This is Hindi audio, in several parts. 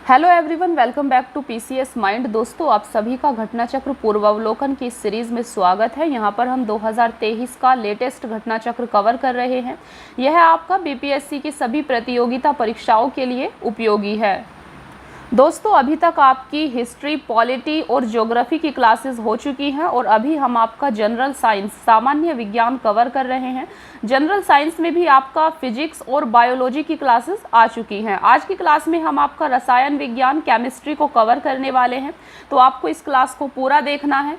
Hello everyone, welcome back to PCS mind. दोस्तों, आप सभी का घटना चक्र पूर्वावलोकन की इस सीरीज़ में स्वागत है। यहाँ पर हम 2023 का लेटेस्ट घटना चक्र कवर कर रहे हैं। यह आपका बीपीएससी की सभी प्रतियोगिता परीक्षाओं के लिए उपयोगी है। दोस्तों, अभी तक आपकी हिस्ट्री, पॉलिटी और ज्योग्राफी की क्लासेस हो चुकी हैं और अभी हम आपका जनरल साइंस, सामान्य विज्ञान कवर कर रहे हैं। जनरल साइंस में भी आपका फिजिक्स और बायोलॉजी की क्लासेस आ चुकी हैं। आज की क्लास में हम आपका रसायन विज्ञान, केमिस्ट्री को कवर करने वाले हैं, तो आपको इस क्लास को पूरा देखना है।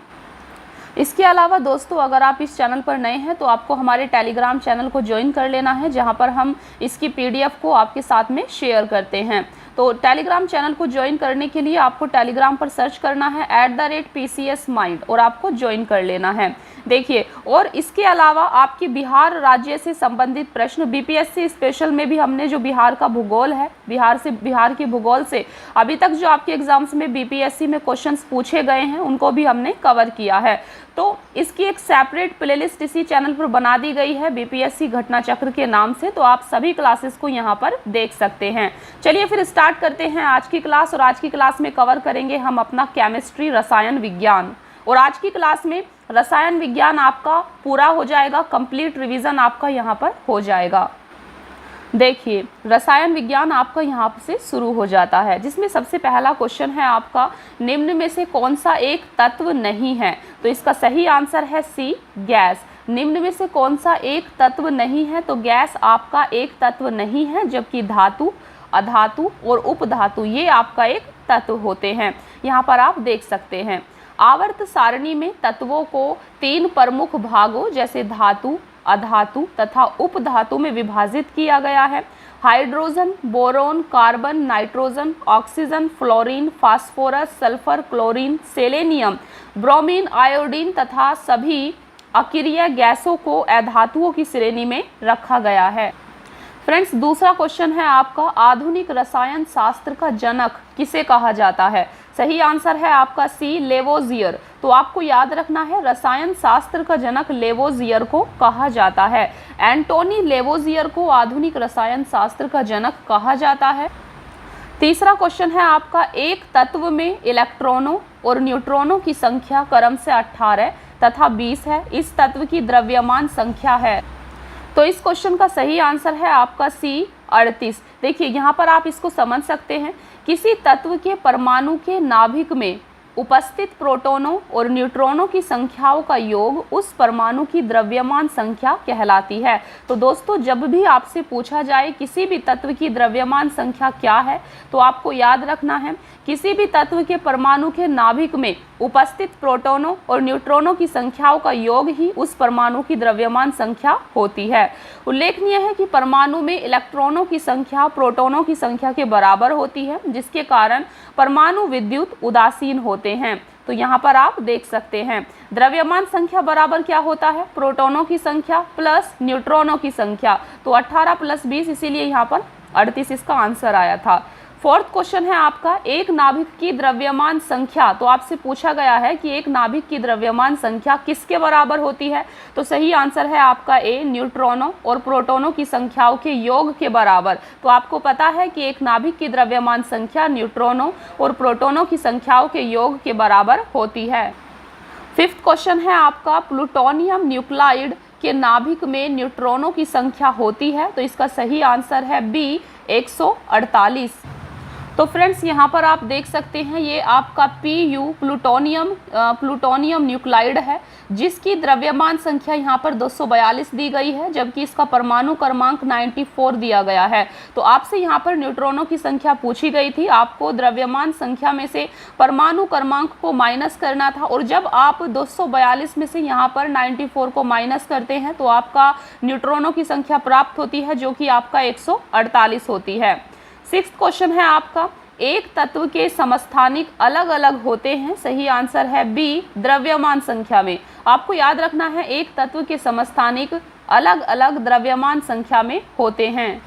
इसके अलावा दोस्तों, अगर आप इस चैनल पर नए हैं तो आपको हमारे टेलीग्राम चैनल को ज्वाइन कर लेना है, जहां पर हम इसकी पीडीएफ को आपके साथ में शेयर करते हैं। तो टेलीग्राम चैनल को ज्वाइन करने के लिए आपको टेलीग्राम पर सर्च करना है @PCS Mind और आपको ज्वाइन कर लेना है। देखिए, और इसके अलावा आपकी बिहार राज्य से संबंधित प्रश्न, बीपीएससी स्पेशल में भी हमने जो बिहार का भूगोल है, बिहार के भूगोल से अभी तक जो आपके एग्जाम्स में बीपीएससी में क्वेश्चंस पूछे गए हैं, उनको भी हमने कवर किया है। तो इसकी एक सेपरेट प्लेलिस्ट इसी चैनल पर बना दी गई है बीपीएससी घटना चक्र के नाम से, तो आप सभी क्लासेस को यहाँ पर देख सकते हैं। चलिए फिर स्टार्ट करते हैं आज की क्लास। और आज की क्लास में कवर करेंगे हम अपना केमिस्ट्री, रसायन विज्ञान। और आज की क्लास में रसायन विज्ञान आपका पूरा हो जाएगा, कंप्लीट रिवीजन आपका यहाँ पर हो जाएगा। देखिए, रसायन विज्ञान आपका यहाँ से शुरू हो जाता है, जिसमें सबसे पहला क्वेश्चन है आपका, निम्न में से कौन सा एक तत्व नहीं है? तो इसका सही आंसर है सी, गैस। निम्न में से कौन सा एक तत्व नहीं है? तो गैस आपका एक तत्व नहीं है, जबकि धातु, अधातु और उपधातु ये आपका एक तत्व होते हैं। यहाँ पर आप देख सकते हैं। आवर्त सारणी में तत्वों को 3 प्रमुख भागों जैसे धातु, अधातु तथा उपधातु में विभाजित किया गया है। Hydrogen, boron, carbon, nitrogen, oxygen, fluorine, phosphorus, sulphur, chlorine, selenium, bromine, iodine तथा सभी अक्रिय गैसों को अधातुओं की श्रेणी में रखा गया है। फ्रेंड्स, दूसरा क्वेश्चन है आपका, आधुनिक रसायन शास्त्र का जनक किसे कहा जाता है? सही आंसर है आपका सी, लेवोजियर। तो आपको याद रखना है, रसायन शास्त्र का जनक लेवोजियर को कहा जाता है। एंटोनी लेवोजियर को आधुनिक रसायन शास्त्र का जनक कहा जाता है। तीसरा क्वेश्चन है आपका, एक तत्व में इलेक्ट्रॉनों और न्यूट्रॉनों की संख्या क्रम से 18 तथा 20 है। इस तत्व की द्रव्यमान संख्या है। तो इस क्वेश्चन का सही आंसर है आपका सी, 38। देखिए, यहाँ पर आप इसको समझ सकते हैं, किसी तत्व के परमाणु के नाभिक में उपस्थित प्रोटॉनों और न्यूट्रॉनों की संख्याओं का योग उस परमाणु की द्रव्यमान संख्या कहलाती है। तो दोस्तों, जब भी आपसे पूछा जाए किसी भी तत्व की द्रव्यमान संख्या क्या है, तो आपको याद रखना है, किसी भी तत्व के परमाणु के नाभिक में उपस्थित प्रोटॉनों और न्यूट्रॉनों की संख्याओं का योग ही उस परमाणु की द्रव्यमान संख्या होती है। उल्लेखनीय है कि परमाणु में इलेक्ट्रॉनों की संख्या प्रोटॉनों की संख्या के बराबर होती है, जिसके कारण परमाणु विद्युत उदासीन होते हैं। तो यहाँ पर आप देख सकते हैं, द्रव्यमान संख्या बराबर क्या होता है? प्रोटॉनों की संख्या प्लस न्यूट्रॉनों की संख्या। तो 18 + 20, इसीलिए यहाँ पर 38 इसका आंसर आया था। फोर्थ क्वेश्चन है आपका, एक नाभिक की द्रव्यमान संख्या। तो आपसे पूछा गया है कि एक नाभिक की द्रव्यमान संख्या किसके बराबर होती है? तो सही आंसर है आपका ए, न्यूट्रॉनों और प्रोटॉनों की संख्याओं के योग के बराबर। तो आपको पता है कि एक नाभिक की द्रव्यमान संख्या न्यूट्रॉनों और प्रोटॉनों की संख्याओं के योग के बराबर होती है। फिफ्थ क्वेश्चन है आपका, प्लूटोनियम न्यूक्लाइड के नाभिक में न्यूट्रॉनों की संख्या होती है। तो इसका सही आंसर है बी, 148। तो फ्रेंड्स, यहाँ पर आप देख सकते हैं, ये आपका Pu प्लूटोनियम न्यूक्लाइड है, जिसकी द्रव्यमान संख्या यहाँ पर 242 दी गई है, जबकि इसका परमाणु क्रमांक 94 दिया गया है। तो आपसे यहाँ पर न्यूट्रॉनों की संख्या पूछी गई थी, आपको द्रव्यमान संख्या में से परमाणु क्रमांक को माइनस करना था, और जब आप 242 में से यहाँ पर 94 को माइनस करते हैं तो आपका न्यूट्रॉनों की संख्या प्राप्त होती है, जो कि आपका 148 होती है। सिक्स्थ क्वेश्चन है आपका, एक तत्व के समस्थानिक अलग अलग होते हैं। सही आंसर है बी, द्रव्यमान संख्या में। आपको याद रखना है, एक तत्व के समस्थानिक अलग अलग द्रव्यमान संख्या में होते हैं।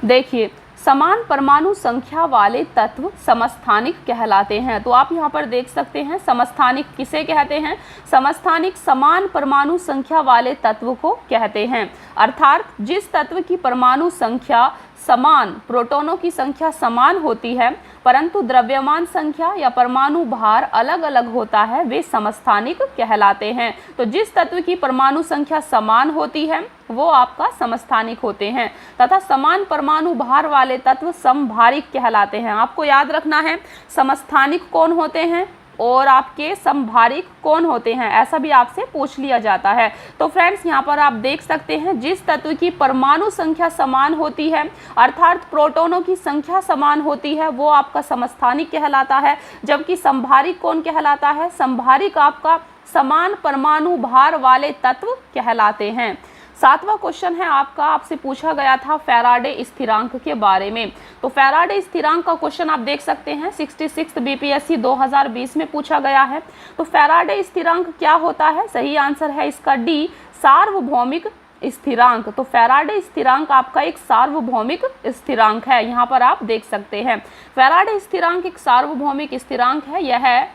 देखिए, समान परमाणु संख्या वाले तत्व समस्थानिक कहलाते हैं। तो आप यहाँ पर देख सकते हैं, समस्थानिक किसे कहते हैं? समस्थानिक समान परमाणु संख्या वाले तत्व को कहते हैं। अर्थात जिस तत्व की परमाणु संख्या समान, प्रोटॉनों की संख्या समान होती है परंतु द्रव्यमान संख्या या परमाणु भार अलग अलग होता है, वे समस्थानिक कहलाते हैं। तो जिस तत्व की परमाणु संख्या समान होती है वो आपका समस्थानिक होते हैं तथा समान परमाणु भार वाले तत्व समभारिक कहलाते हैं। आपको याद रखना है समस्थानिक कौन होते हैं और आपके समभारिक कौन होते हैं, ऐसा भी आपसे पूछ लिया जाता है। तो फ्रेंड्स यहाँ पर आप देख सकते हैं जिस तत्व की परमाणु संख्या समान होती है अर्थात प्रोटॉनों की संख्या समान होती है वो आपका समस्थानिक कहलाता है, जबकि समभारिक कौन कहलाता है, समभारिक आपका समान परमाणु भार वाले तत्व कहलाते हैं। 7वां क्वेश्चन है आपका, आपसे पूछा गया था फैराडे स्थिरांक के बारे में। तो फैराडे स्थिरांक का क्वेश्चन आप देख सकते हैं 66 बीपीएससी 2020 में पूछा गया है। तो फैराडे स्थिरांक क्या होता है, सही आंसर है इसका डी, सार्वभौमिक स्थिरांक। तो फैराडे स्थिरांक आपका एक सार्वभौमिक स्थिरांक है, यहाँ पर आप देख सकते हैं फैराडे स्थिरांक एक सार्वभौमिक स्थिरांक है। यह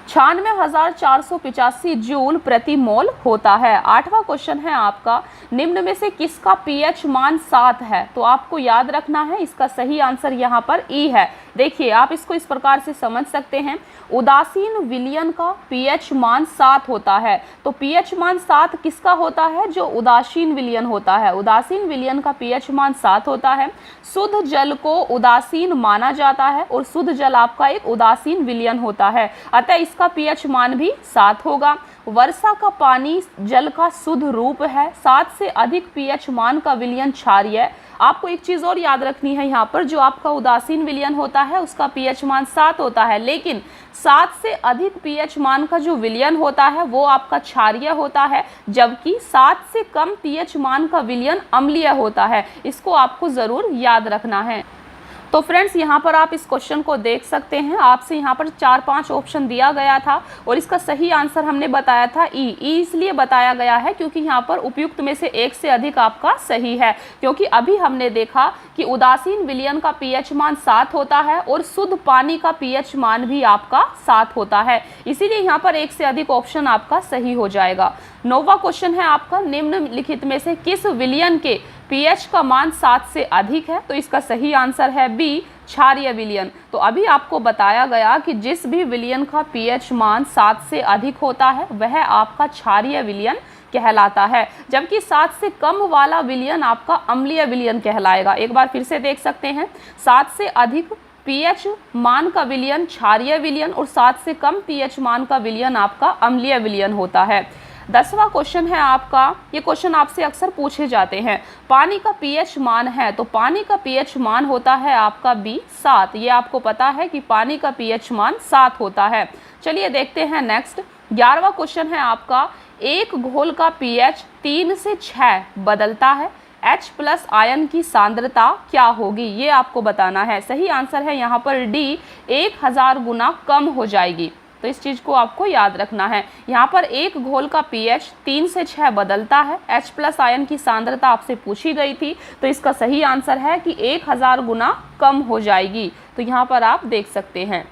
96,485 जूल प्रति मोल होता है। 8वां क्वेश्चन है आपका, निम्न में से किसका पीएच मान 7 है। तो आपको याद रखना है इसका सही आंसर यहाँ पर ई है। देखिए आप इसको इस प्रकार से समझ सकते हैं, उदासीन विलयन का पीएच मान 7 होता है। तो पीएच मान 7 किसका होता है, जो उदासीन विलयन होता है, उदासीन विलयन का पीएच मान 7 होता है। शुद्ध जल को उदासीन माना जाता है और शुद्ध जल आपका एक उदासीन विलयन होता है, अतः इसका पीएच मान भी 7 होगा। वर्षा का पानी जल का शुद्ध रूप है, 7 से अधिक पीएच मान का विलयन क्षारीय। आपको एक चीज और याद रखनी है यहाँ पर, जो आपका उदासीन विलयन होता है उसका पीएच मान 7 होता है, लेकिन 7 से अधिक पीएच मान का जो विलयन होता है वो आपका क्षारीय होता है, जबकि 7 से कम पीएच मान का विलयन अम्लीय होता है। इसको आपको जरूर याद रखना है। तो फ्रेंड्स यहाँ पर आप इस क्वेश्चन को देख सकते हैं, आपसे यहाँ पर 4-5 ऑप्शन दिया गया था और इसका सही आंसर हमने बताया था ई। इसलिए बताया गया है क्योंकि यहाँ पर उपयुक्त में से एक से अधिक आपका सही है, क्योंकि अभी हमने देखा कि उदासीन विलयन का पीएच मान 7 होता है और शुद्ध पानी का पीएच मान भी आपका 7 होता है, इसीलिए यहाँ पर एक से अधिक ऑप्शन आपका सही हो जाएगा। 9वां क्वेश्चन है आपका, निम्नलिखित में से किस विलयन के पीएच का मान 7 से अधिक है। तो इसका सही आंसर है बी, क्षारीय विलयन। तो अभी आपको बताया गया कि जिस भी विलयन का पीएच मान 7 से अधिक होता है वह आपका क्षारीय विलयन कहलाता है, जबकि 7 से कम वाला विलयन आपका अम्लीय विलयन कहलाएगा। एक बार फिर से देख सकते हैं, 7 से अधिक पीएच मान का विलयन क्षारीय विलयन और 7 से कम पीएच मान का विलयन आपका अम्लीय विलयन होता है। 10वां क्वेश्चन है आपका, ये क्वेश्चन आपसे अक्सर पूछे जाते हैं, पानी का पीएच मान है। तो पानी का पीएच मान होता है आपका बी, 7। ये आपको पता है कि पानी का पीएच मान 7 होता है। चलिए देखते हैं नेक्स्ट। 11वां क्वेश्चन है आपका, एक घोल का पीएच 3 से 6 बदलता है, H+ आयन की सांद्रता क्या होगी, ये आपको बताना है। सही आंसर है यहाँ पर डी, 1000 गुना कम हो जाएगी। तो इस चीज को आपको याद रखना है। यहाँ पर एक घोल का पीएच 3 से 6 बदलता है, H+ आयन की सांद्रता आपसे पूछी गई थी, तो इसका सही आंसर है कि 1000 गुना कम हो जाएगी। तो यहाँ पर आप देख सकते हैं।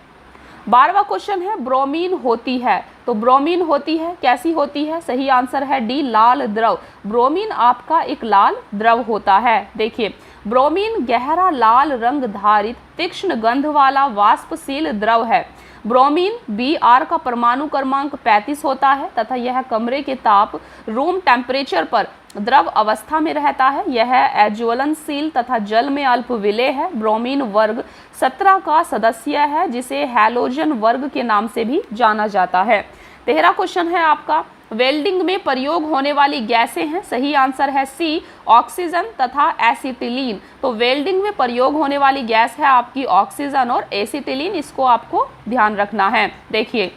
12वां क्वेश्चन है, ब्रोमीन होती है। तो ब्रोमीन होती है, कैसी होती है, सही आंसर है डी, लाल द्रव। ब्रोमीन आपका एक लाल द्रव होता है। देखिए ब्रोमीन गहरा लाल रंग धारित तीक्ष्ण गंध वाला वाष्पशील द्रव है। ब्रोमीन Br का परमाणु क्रमांक 35 होता है तथा यह कमरे के ताप रूम टेम्परेचर पर द्रव अवस्था में रहता है। यह अज्वलनशील तथा जल में अल्प विलेय है। ब्रोमीन वर्ग 17 का सदस्य है, जिसे हैलोजन वर्ग के नाम से भी जाना जाता है। 13वां क्वेश्चन है आपका, वेल्डिंग में प्रयोग होने वाली गैसें हैं। सही आंसर है सी, ऑक्सीजन तथा एसिटिलीन। तो वेल्डिंग में प्रयोग होने वाली गैस है आपकी ऑक्सीजन और एसिटिलीन, इसको आपको ध्यान रखना है। देखिए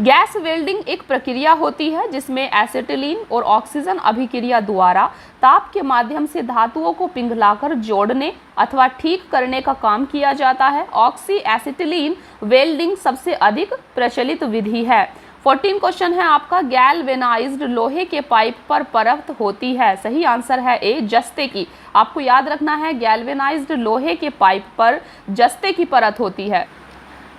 गैस वेल्डिंग एक प्रक्रिया होती है जिसमें एसिटिलीन और ऑक्सीजन अभिक्रिया द्वारा ताप के माध्यम से धातुओं को पिघलाकर जोड़ने अथवा ठीक करने का काम किया जाता है। ऑक्सी एसिटिलीन वेल्डिंग सबसे अधिक प्रचलित विधि है। 14 क्वेश्चन है आपका, गैल्वेनाइज्ड लोहे के पाइप पर परत होती है। सही आंसर है ए, जस्ते की। आपको याद रखना है गैल्वेनाइज्ड लोहे के पाइप पर जस्ते की परत होती है।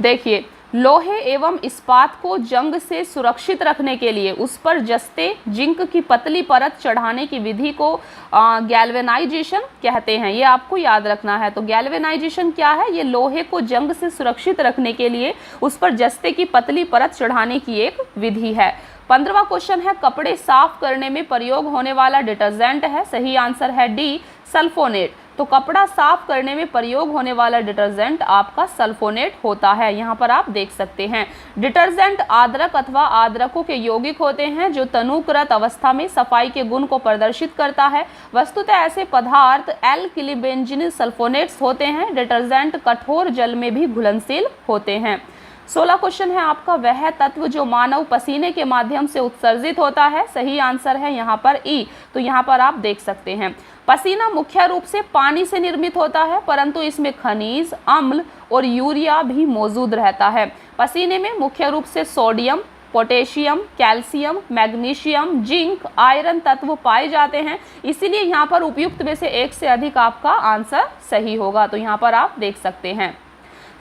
देखिए लोहे एवं इस्पात को जंग से सुरक्षित रखने के लिए उस पर जस्ते जिंक की पतली परत चढ़ाने की विधि को गैल्वेनाइजेशन कहते हैं। ये आपको याद रखना है। तो गैल्वेनाइजेशन क्या है? ये लोहे को जंग से सुरक्षित रखने के लिए उस पर जस्ते की पतली परत चढ़ाने की एक विधि है। 15वां क्वेश्चन है, कपड़े साफ करने में प्रयोग होने वाला डिटर्जेंट है। सही आंसर है डी, सल्फोनेट। तो कपड़ा साफ करने में प्रयोग होने वाला डिटर्जेंट आपका सल्फोनेट होता है। यहाँ पर आप देख सकते हैं। डिटर्जेंट आद्रक अथवा आद्रकों के यौगिक होते हैं जो तनुकृत अवस्था में सफाई के गुण को प्रदर्शित करता है। वस्तुतः ऐसे पदार्थ एल्किलिबेंजीन सल्फोनेट्स होते हैं। डिटर्जेंट कठोर जल में भी घुलनशील होते हैं। 16 क्वेश्चन है आपका, वह तत्व जो मानव पसीने के माध्यम से उत्सर्जित होता है। सही आंसर है यहाँ पर ई। तो यहाँ पर आप देख सकते हैं पसीना मुख्य रूप से पानी से निर्मित होता है, परंतु इसमें खनिज, अम्ल और यूरिया भी मौजूद रहता है। पसीने में मुख्य रूप से sodium, potassium, calcium, magnesium, zinc, iron तत्व पाए जाते हैं। इसीलिए यहाँ पर उपयुक्त में से एक से अधिक आपका आंसर सही होगा। तो यहाँ पर आप देख सकते हैं।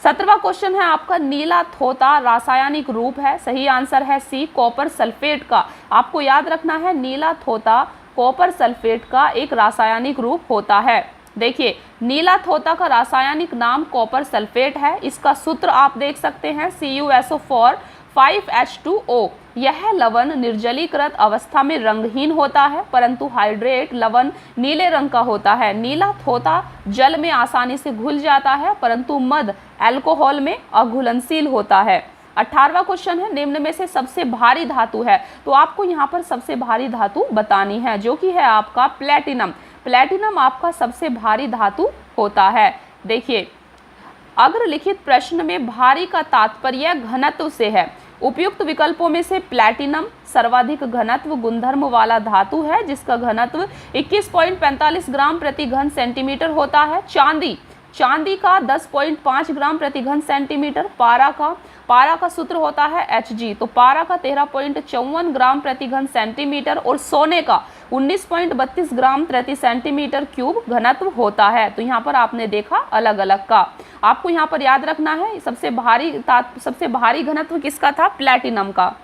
17वां क्वेश्चन है आपका, नीला थोता रासायनिक रूप है। सही आंसर है सी, कॉपर सल्फेट का। आपको याद रखना है नीला थोता कॉपर सल्फेट का एक रासायनिक रूप होता है। देखिए, नीला थोता का रासायनिक नाम कॉपर सल्फेट है। इसका सूत्र आप देख सकते हैं CuSO4 5H2O। यह लवण निर्जलीकृत अवस्था में रंगहीन होता है, परंतु हाइड्रेट लवण नीले रंग का होता है। नीला थोता जल में आसानी से घुल जाता है, परंतु मध अल्कोहल में अघुलनशील होता है। 18वां क्वेश्चन है, निम्न में से सबसे भारी धातु है। तो आपको यहाँ पर सबसे भारी धातु बतानी है, जो कि है आपका प्लेटिनम। प्लेटिनम आपका सबसे भारी धातु होता है। देखिए, अग्रलिखित प्रश्न में भारी का तात्पर्य घनत्व से है। उपयुक्त विकल्पों में से प्लैटिनम सर्वाधिक घनत्व गुणधर्म वाला धातु है, जिसका घनत्व 21.45 ग्राम प्रति घन सेंटीमीटर होता है। चांदी का 10.5 ग्राम प्रति घन सेंटीमीटर। पारा का सूत्र होता है Hg। तो पारा का 13.54 ग्राम प्रति घन सेंटीमीटर और सोने का 19.32 ग्राम प्रति सेंटीमीटर क्यूब घनत्व होता है। तो यहाँ पर आपने देखा अलग अलग का। आपको यहाँ पर याद रखना है सबसे भारी घनत्व किसका था? प्लैटिनम का।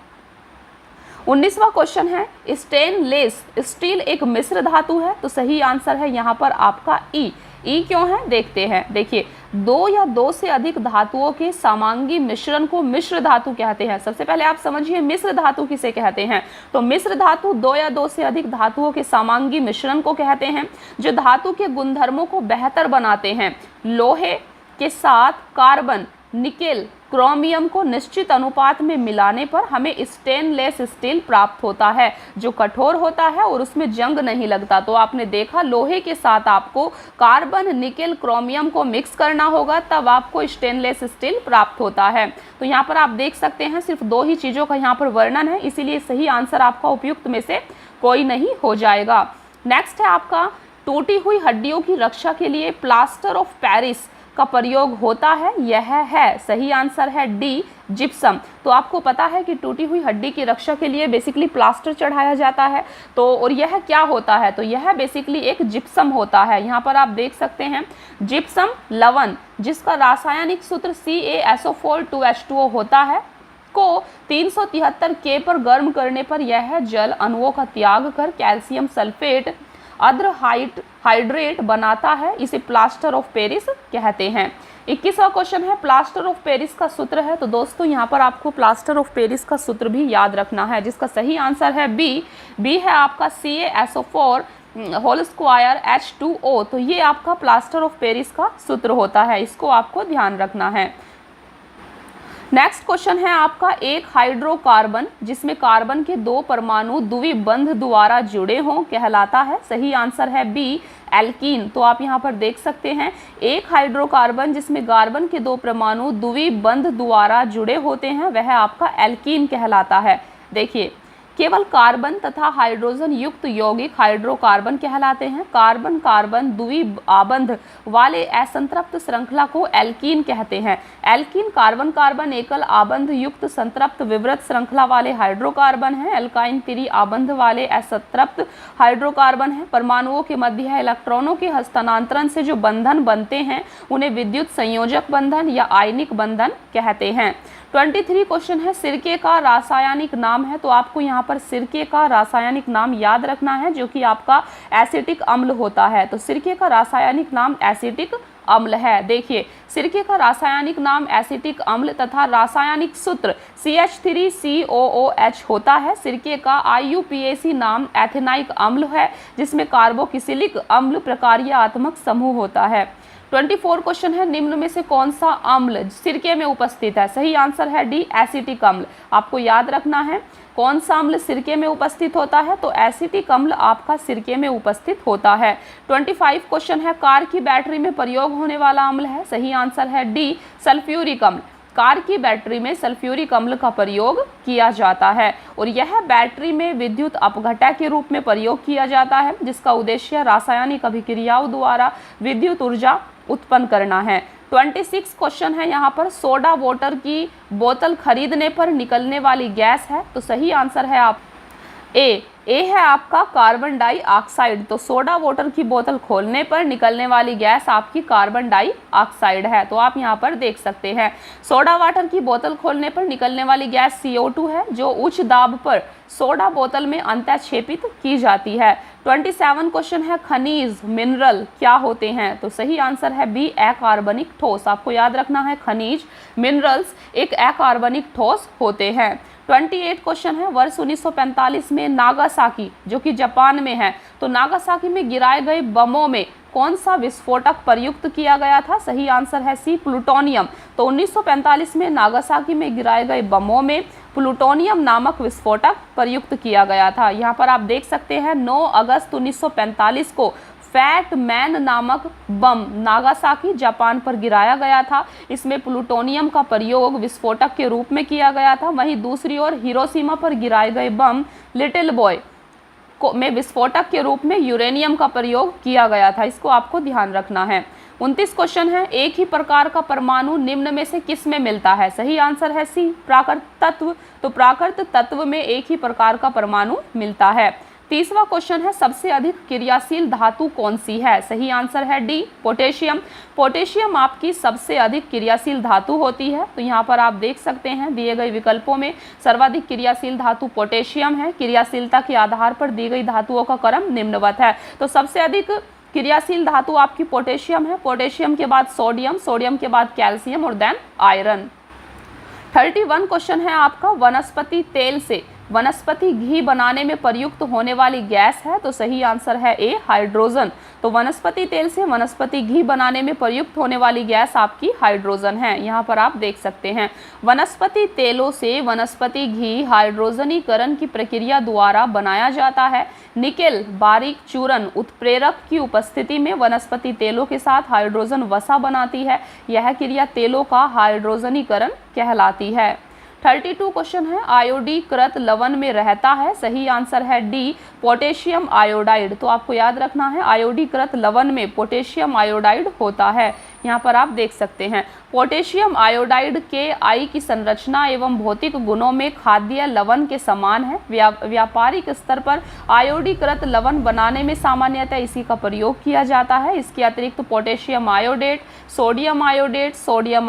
19वां क्वेश्चन है, स्टेनलेस स्टील एक मिश्र धातु है। तो सही आंसर है यहाँ पर आपका ई। क्यों है देखते हैं। देखिए, दो या दो से अधिक धातुओं के समांगी मिश्रण को मिश्र धातु कहते हैं। सबसे पहले आप समझिए मिश्र धातु किसे कहते हैं। तो मिश्र धातु दो या दो से अधिक धातुओं के समांगी मिश्रण को कहते हैं, जो धातु के गुणधर्मों को बेहतर बनाते हैं। लोहे के साथ कार्बन, निकेल, क्रोमियम को निश्चित अनुपात में मिलाने पर हमें स्टेनलेस स्टील प्राप्त होता है, जो कठोर होता है और उसमें जंग नहीं लगता। तो आपने देखा लोहे के साथ आपको कार्बन, निकेल, क्रोमियम को मिक्स करना होगा, तब आपको स्टेनलेस स्टील प्राप्त होता है। तो यहाँ पर आप देख सकते हैं सिर्फ दो ही चीज़ों का यहाँ पर वर्णन है, इसीलिए सही आंसर आपका उपयुक्त में से कोई नहीं हो जाएगा। नेक्स्ट है आपका, टूटी हुई हड्डियों की रक्षा के लिए प्लास्टर ऑफ पेरिस का प्रयोग होता है। यह है सही आंसर है डी, जिप्सम। तो आपको पता है कि टूटी हुई हड्डी की रक्षा के लिए बेसिकली प्लास्टर चढ़ाया जाता है। तो और यह क्या होता है? तो यह बेसिकली एक जिप्सम होता है। यहाँ पर आप देख सकते हैं जिप्सम लवण, जिसका रासायनिक सूत्र CaSO4 2H2O होता है, को 373 K पर गर्म करने पर यह जल अणुओं का त्याग कर कैल्शियम सल्फेट अद्र हाइड्रेट बनाता है। इसे प्लास्टर ऑफ पेरिस कहते हैं। 21वां क्वेश्चन है, प्लास्टर ऑफ पेरिस का सूत्र है। तो दोस्तों यहाँ पर आपको प्लास्टर ऑफ पेरिस का सूत्र भी याद रखना है, जिसका सही आंसर है बी है आपका CaSO4 होल स्क्वायर H2O। तो ये आपका प्लास्टर ऑफ पेरिस का सूत्र होता है, इसको आपको ध्यान रखना है। नेक्स्ट क्वेश्चन है आपका, एक हाइड्रोकार्बन जिसमें कार्बन के दो परमाणु द्विबंध द्वारा जुड़े हों कहलाता है। सही आंसर है बी, एल्कीन। तो आप यहाँ पर देख सकते हैं एक हाइड्रोकार्बन जिसमें कार्बन के दो परमाणु द्विबंध द्वारा जुड़े होते हैं, वह आपका एल्कीन कहलाता है। देखिए, केवल कार्बन तथा हाइड्रोजन युक्त यौगिक हाइड्रोकार्बन कहलाते हैं। कार्बन कार्बन द्विआबंध वाले असंतृप्त श्रृंखला को एल्कीन कहते हैं। एल्कीन कार्बन कार्बन एकल आबंध युक्त संतृप्त विवृत श्रृंखला वाले हाइड्रोकार्बन हैं। एल्काइन त्रिआबंध वाले असंतृप्त हाइड्रोकार्बन हैं। परमाणुओं के मध्य इलेक्ट्रॉनों के हस्तांतरण से जो बंधन बनते हैं उन्हें विद्युत संयोजक बंधन या आयनिक बंधन कहते हैं। 23 क्वेश्चन है सिरके का रासायनिक नाम है, तो आपको यहाँ पर सिरके का रासायनिक नाम याद रखना है जो कि आपका एसिटिक अम्ल होता है। तो सिरके का रासायनिक नाम एसिटिक अम्ल है। देखिए सिरके का रासायनिक नाम एसिटिक अम्ल तथा रासायनिक सूत्र CH3COOH होता है। सिरके का IUPAC नाम एथेनाइक अम्ल है जिसमें कार्बोक्सिलिक अम्ल प्रकार्यात्मक समूह होता है। 24 क्वेश्चन है निम्न में से कौन सा अम्ल सिरके में उपस्थित है? सही आंसर है डी एसिटिक अम्ल। आपको याद रखना है कौन सा अम्ल सिरके में उपस्थित होता है, तो एसिटिक अम्ल आपका सिरके में उपस्थित होता है। 25 क्वेश्चन है कार की बैटरी में प्रयोग होने वाला अम्ल है। सही आंसर है डी सल्फ्यूरिक अम्ल। कार की बैटरी में सल्फ्यूरिक अम्ल का प्रयोग किया जाता है और यह बैटरी में विद्युत अपघटक के रूप में प्रयोग किया जाता है जिसका उद्देश्य रासायनिक अभिक्रियाओं द्वारा विद्युत ऊर्जा उत्पन्न करना है। 26 क्वेश्चन है यहाँ पर सोडा वाटर की बोतल खरीदने पर निकलने वाली गैस है, तो सही आंसर है आप ए है आपका कार्बन डाइऑक्साइड। तो सोडा वाटर की बोतल खोलने पर निकलने वाली गैस आपकी कार्बन डाइऑक्साइड है। तो आप यहाँ पर देख सकते हैं सोडा वाटर की बोतल खोलने पर निकलने वाली गैस CO2 है जो उच्च दाब पर सोडा बोतल में अंतःक्षेपित की जाती है। 27 क्वेश्चन है खनिज मिनरल क्या होते हैं, तो सही आंसर है बी अकार्बनिक ठोस। आपको याद रखना है खनिज मिनरल्स एक अकार्बनिक ठोस होते हैं। 28 क्वेश्चन है वर्ष 1945 में नागासाकी जो कि जापान में है, तो नागासाकी में गिराए गए बमों में कौन सा विस्फोटक प्रयुक्त किया गया था? सही आंसर है सी प्लूटोनियम। तो 1945 में नागासाकी में गिराए गए बमों में प्लूटोनियम नामक विस्फोटक प्रयुक्त किया गया था। यहाँ पर आप देख सकते हैं 9 अगस्त 1945 को फैट मैन नामक बम नागासाकी जापान पर गिराया गया था। इसमें प्लूटोनियम का प्रयोग विस्फोटक के रूप में किया गया था। वहीं दूसरी ओर हिरोशिमा पर गिराए गए बम लिटिल बॉय में विस्फोटक के रूप में यूरेनियम का प्रयोग किया गया था। इसको आपको ध्यान रखना है। 29 क्वेश्चन है एक ही प्रकार का परमाणु निम्न में से किस में मिलता है? सही आंसर है सी प्राकृत तत्व। तो प्राकृत तत्व में एक ही प्रकार का परमाणु मिलता है। 30वां क्वेश्चन है सबसे अधिक क्रियाशील धातु कौन सी है? सही आंसर है डी पोटेशियम। पोटेशियम आपकी सबसे अधिक क्रियाशील धातु होती है। तो यहाँ पर आप देख सकते हैं दिए गए विकल्पों में सर्वाधिक क्रियाशील धातु पोटेशियम है। क्रियाशीलता के आधार पर दी गई धातुओं का क्रम निम्नवत है। तो सबसे अधिक क्रियाशील धातु आपकी पोटेशियम है। पोटेशियम के बाद सोडियम, सोडियम के बाद कैल्शियम और देन आयरन। 31 क्वेश्चन है आपका वनस्पति तेल से वनस्पति घी बनाने में प्रयुक्त होने वाली गैस है, तो सही आंसर है ए हाइड्रोजन। तो वनस्पति तेल से वनस्पति घी बनाने में प्रयुक्त होने वाली गैस आपकी हाइड्रोजन है। यहाँ पर आप देख सकते हैं वनस्पति तेलों से वनस्पति घी हाइड्रोजनीकरण की प्रक्रिया द्वारा बनाया जाता है। निकेल बारीक चूर्ण उत्प्रेरक की उपस्थिति में वनस्पति तेलों के साथ हाइड्रोजन वसा बनाती है। यह क्रिया तेलों का हाइड्रोजनीकरण कहलाती है। 32 क्वेश्चन है आयोडीकृत लवण में रहता है। सही आंसर है डी पोटेशियम आयोडाइड। तो आपको याद रखना है आयोडीकृत लवण में पोटेशियम आयोडाइड होता है। यहाँ पर आप देख सकते हैं पोटेशियम आयोडाइड के आई की संरचना एवं भौतिक गुणों में खाद्य लवण के समान है। व्यापारिक स्तर पर आयोडीकृत लवण बनाने में सामान्यतः इसी का प्रयोग किया जाता है। इसके अतिरिक्त पोटेशियम आयोडेट, सोडियम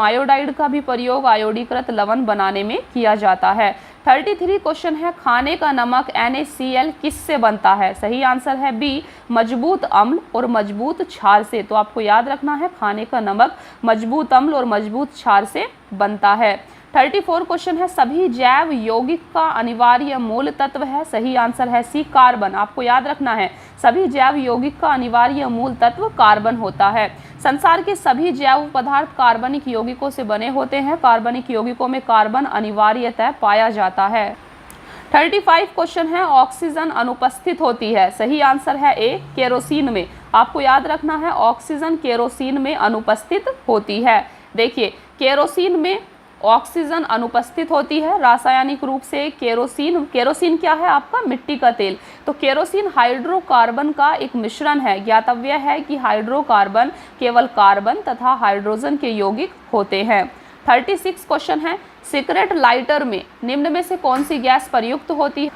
आयोडाइड का भी प्रयोग आयोडीकृत लवण बनाने में किया जाता है। 33 क्वेश्चन है खाने का नमक NaCl किससे बनता है? सही आंसर है बी मजबूत अम्ल और मजबूत क्षार से। तो आपको याद रखना है खाने का नमक मजबूत अम्ल और मजबूत क्षार से बनता है। 34 क्वेश्चन है सभी जैव यौगिक का अनिवार्य मूल तत्व है। सही आंसर है सी कार्बन। आपको याद रखना है सभी जैव यौगिक का अनिवार्य मूल तत्व कार्बन होता है। संसार के सभी जैव पदार्थ कार्बनिक यौगिकों से बने होते हैं। कार्बनिक यौगिकों में कार्बन अनिवार्यतः पाया जाता है। 35 क्वेश्चन है ऑक्सीजन अनुपस्थित होती है। सही आंसर है ए केरोसिन में। आपको याद रखना है ऑक्सीजन केरोसिन में अनुपस्थित होती है। देखिए केरोसिन में ऑक्सीजन अनुपस्थित होती है। रासायनिक रूप से केरोसिन क्या है आपका मिट्टी का तेल। तो केरोसिन हाइड्रोकार्बन का एक मिश्रण है। ज्ञातव्य है कि हाइड्रोकार्बन केवल कार्बन तथा हाइड्रोजन के यौगिक होते हैं। 36 क्वेश्चन है सिगरेट लाइटर में निम्न में से कौन सी गैस प्रयुक्त होती है?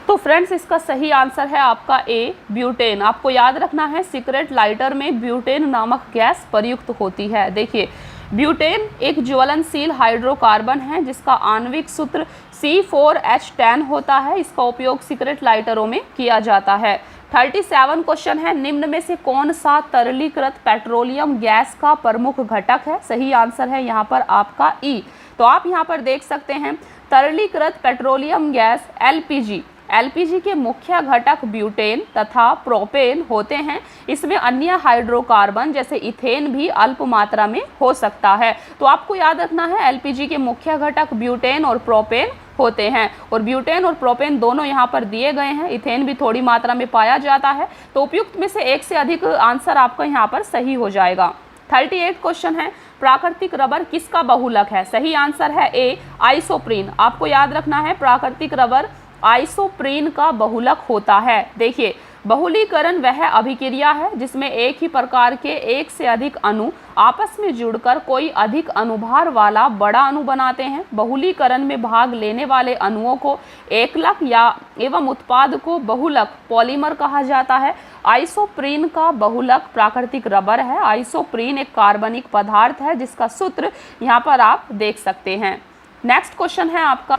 तो फ्रेंड्स इसका सही आंसर है आपका ए ब्यूटेन। आपको याद रखना है सिगरेट लाइटर में ब्यूटेन नामक गैस प्रयुक्त होती है। देखिए ब्यूटेन एक ज्वलनशील हाइड्रोकार्बन है जिसका आणविक सूत्र C4H10 होता है। इसका उपयोग सिगरेट लाइटरों में किया जाता है। 37 क्वेश्चन है, निम्न में से कौन सा तरलीकृत पेट्रोलियम गैस का प्रमुख घटक है? सही आंसर है यहाँ पर आपका ई। तो आप यहाँ पर देख सकते हैं तरलीकृत पेट्रोलियम गैस एलपीजी के मुख्य घटक ब्यूटेन तथा प्रोपेन होते हैं। इसमें अन्य हाइड्रोकार्बन जैसे इथेन भी अल्प मात्रा में हो सकता है। तो आपको याद रखना है एलपीजी के मुख्य घटक ब्यूटेन और प्रोपेन होते हैं, और ब्यूटेन और प्रोपेन दोनों यहाँ पर दिए गए हैं। इथेन भी थोड़ी मात्रा में पाया जाता है। तो उपयुक्त में से एक से अधिक आंसर आपका यहाँ पर सही हो जाएगा। 38 क्वेश्चन है, प्राकृतिक रबर किसका बहुलक है? सही आंसर है ए आइसोप्रीन। आपको याद रखना है प्राकृतिक रबर आइसोप्रीन का बहुलक होता है। देखिए, बहुलीकरण वह अभिक्रिया है जिसमें एक ही प्रकार के एक से अधिक अणु आपस में जुड़कर कोई अधिक अनुभार वाला बड़ा अणु बनाते हैं। बहुलीकरण में भाग लेने वाले अणुओं को एकलक या एवं उत्पाद को बहुलक पॉलीमर कहा जाता है। आइसोप्रीन का बहुलक प्राकृतिक रबर है। आइसोप्रीन एक कार्बनिक पदार्थ है जिसका सूत्र यहाँ पर आप देख सकते हैं। नेक्स्ट क्वेश्चन है आपका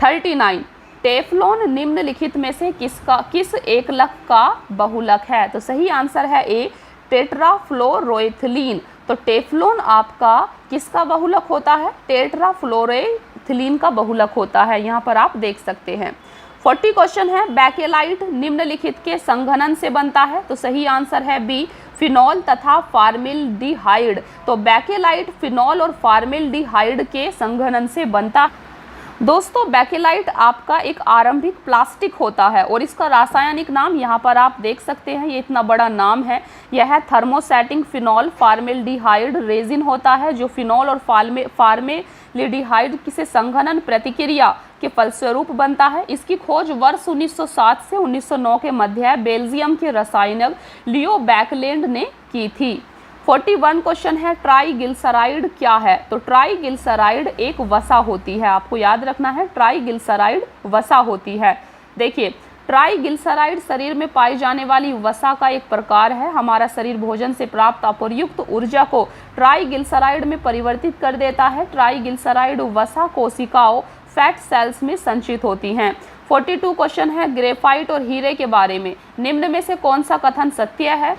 39, टेफ्लॉन निम्नलिखित में से किस एकलक का बहुलक है? तो सही आंसर है ए टेट्राफ्लोरोएथिलीन। तो टेफ्लॉन आपका किसका बहुलक होता है? टेट्राफ्लोरोएथिलीन का बहुलक होता है। यहाँ पर आप देख सकते हैं। 40 क्वेश्चन है, बैकेलाइट निम्नलिखित के संघनन से बनता है? तो सही आंसर है बी फिनॉल तथा फॉर्मेल्डिहाइड। तो बैकेलाइट फिनॉल और फॉर्मेल्डिहाइड के संघनन से बनता है। दोस्तों, बैकेलाइट आपका एक आरंभिक प्लास्टिक होता है और इसका रासायनिक नाम यहाँ पर आप देख सकते हैं। ये इतना बड़ा नाम है। यह थर्मोसेटिंग फिनॉल फॉर्मेल्डिहाइड रेजिन होता है जो फिनॉल और फॉर्मेल्डिहाइड से संघनन प्रतिक्रिया के फलस्वरूप बनता है। इसकी खोज वर्ष 1907 से 1909 के मध्य बेल्जियम के रसायनज्ञ लियो बैकलैंड ने की थी। 41 क्वेश्चन है, ट्राइग्लिसराइड क्या है? तो ट्राइग्लिसराइड एक वसा होती है। आपको याद रखना है ट्राइग्लिसराइड वसा होती है। देखिए, ट्राइग्लिसराइड शरीर में पाई जाने वाली वसा का एक प्रकार है। हमारा शरीर भोजन से प्राप्त अप्रयुक्त ऊर्जा को ट्राइग्लिसराइड में परिवर्तित कर देता है। ट्राइग्लिसराइड वसा कोशिकाओं फैट सेल्स में संचित होती हैं। 42 क्वेश्चन है, ग्रेफाइट और हीरे के बारे में निम्न में से कौन सा कथन सत्य है?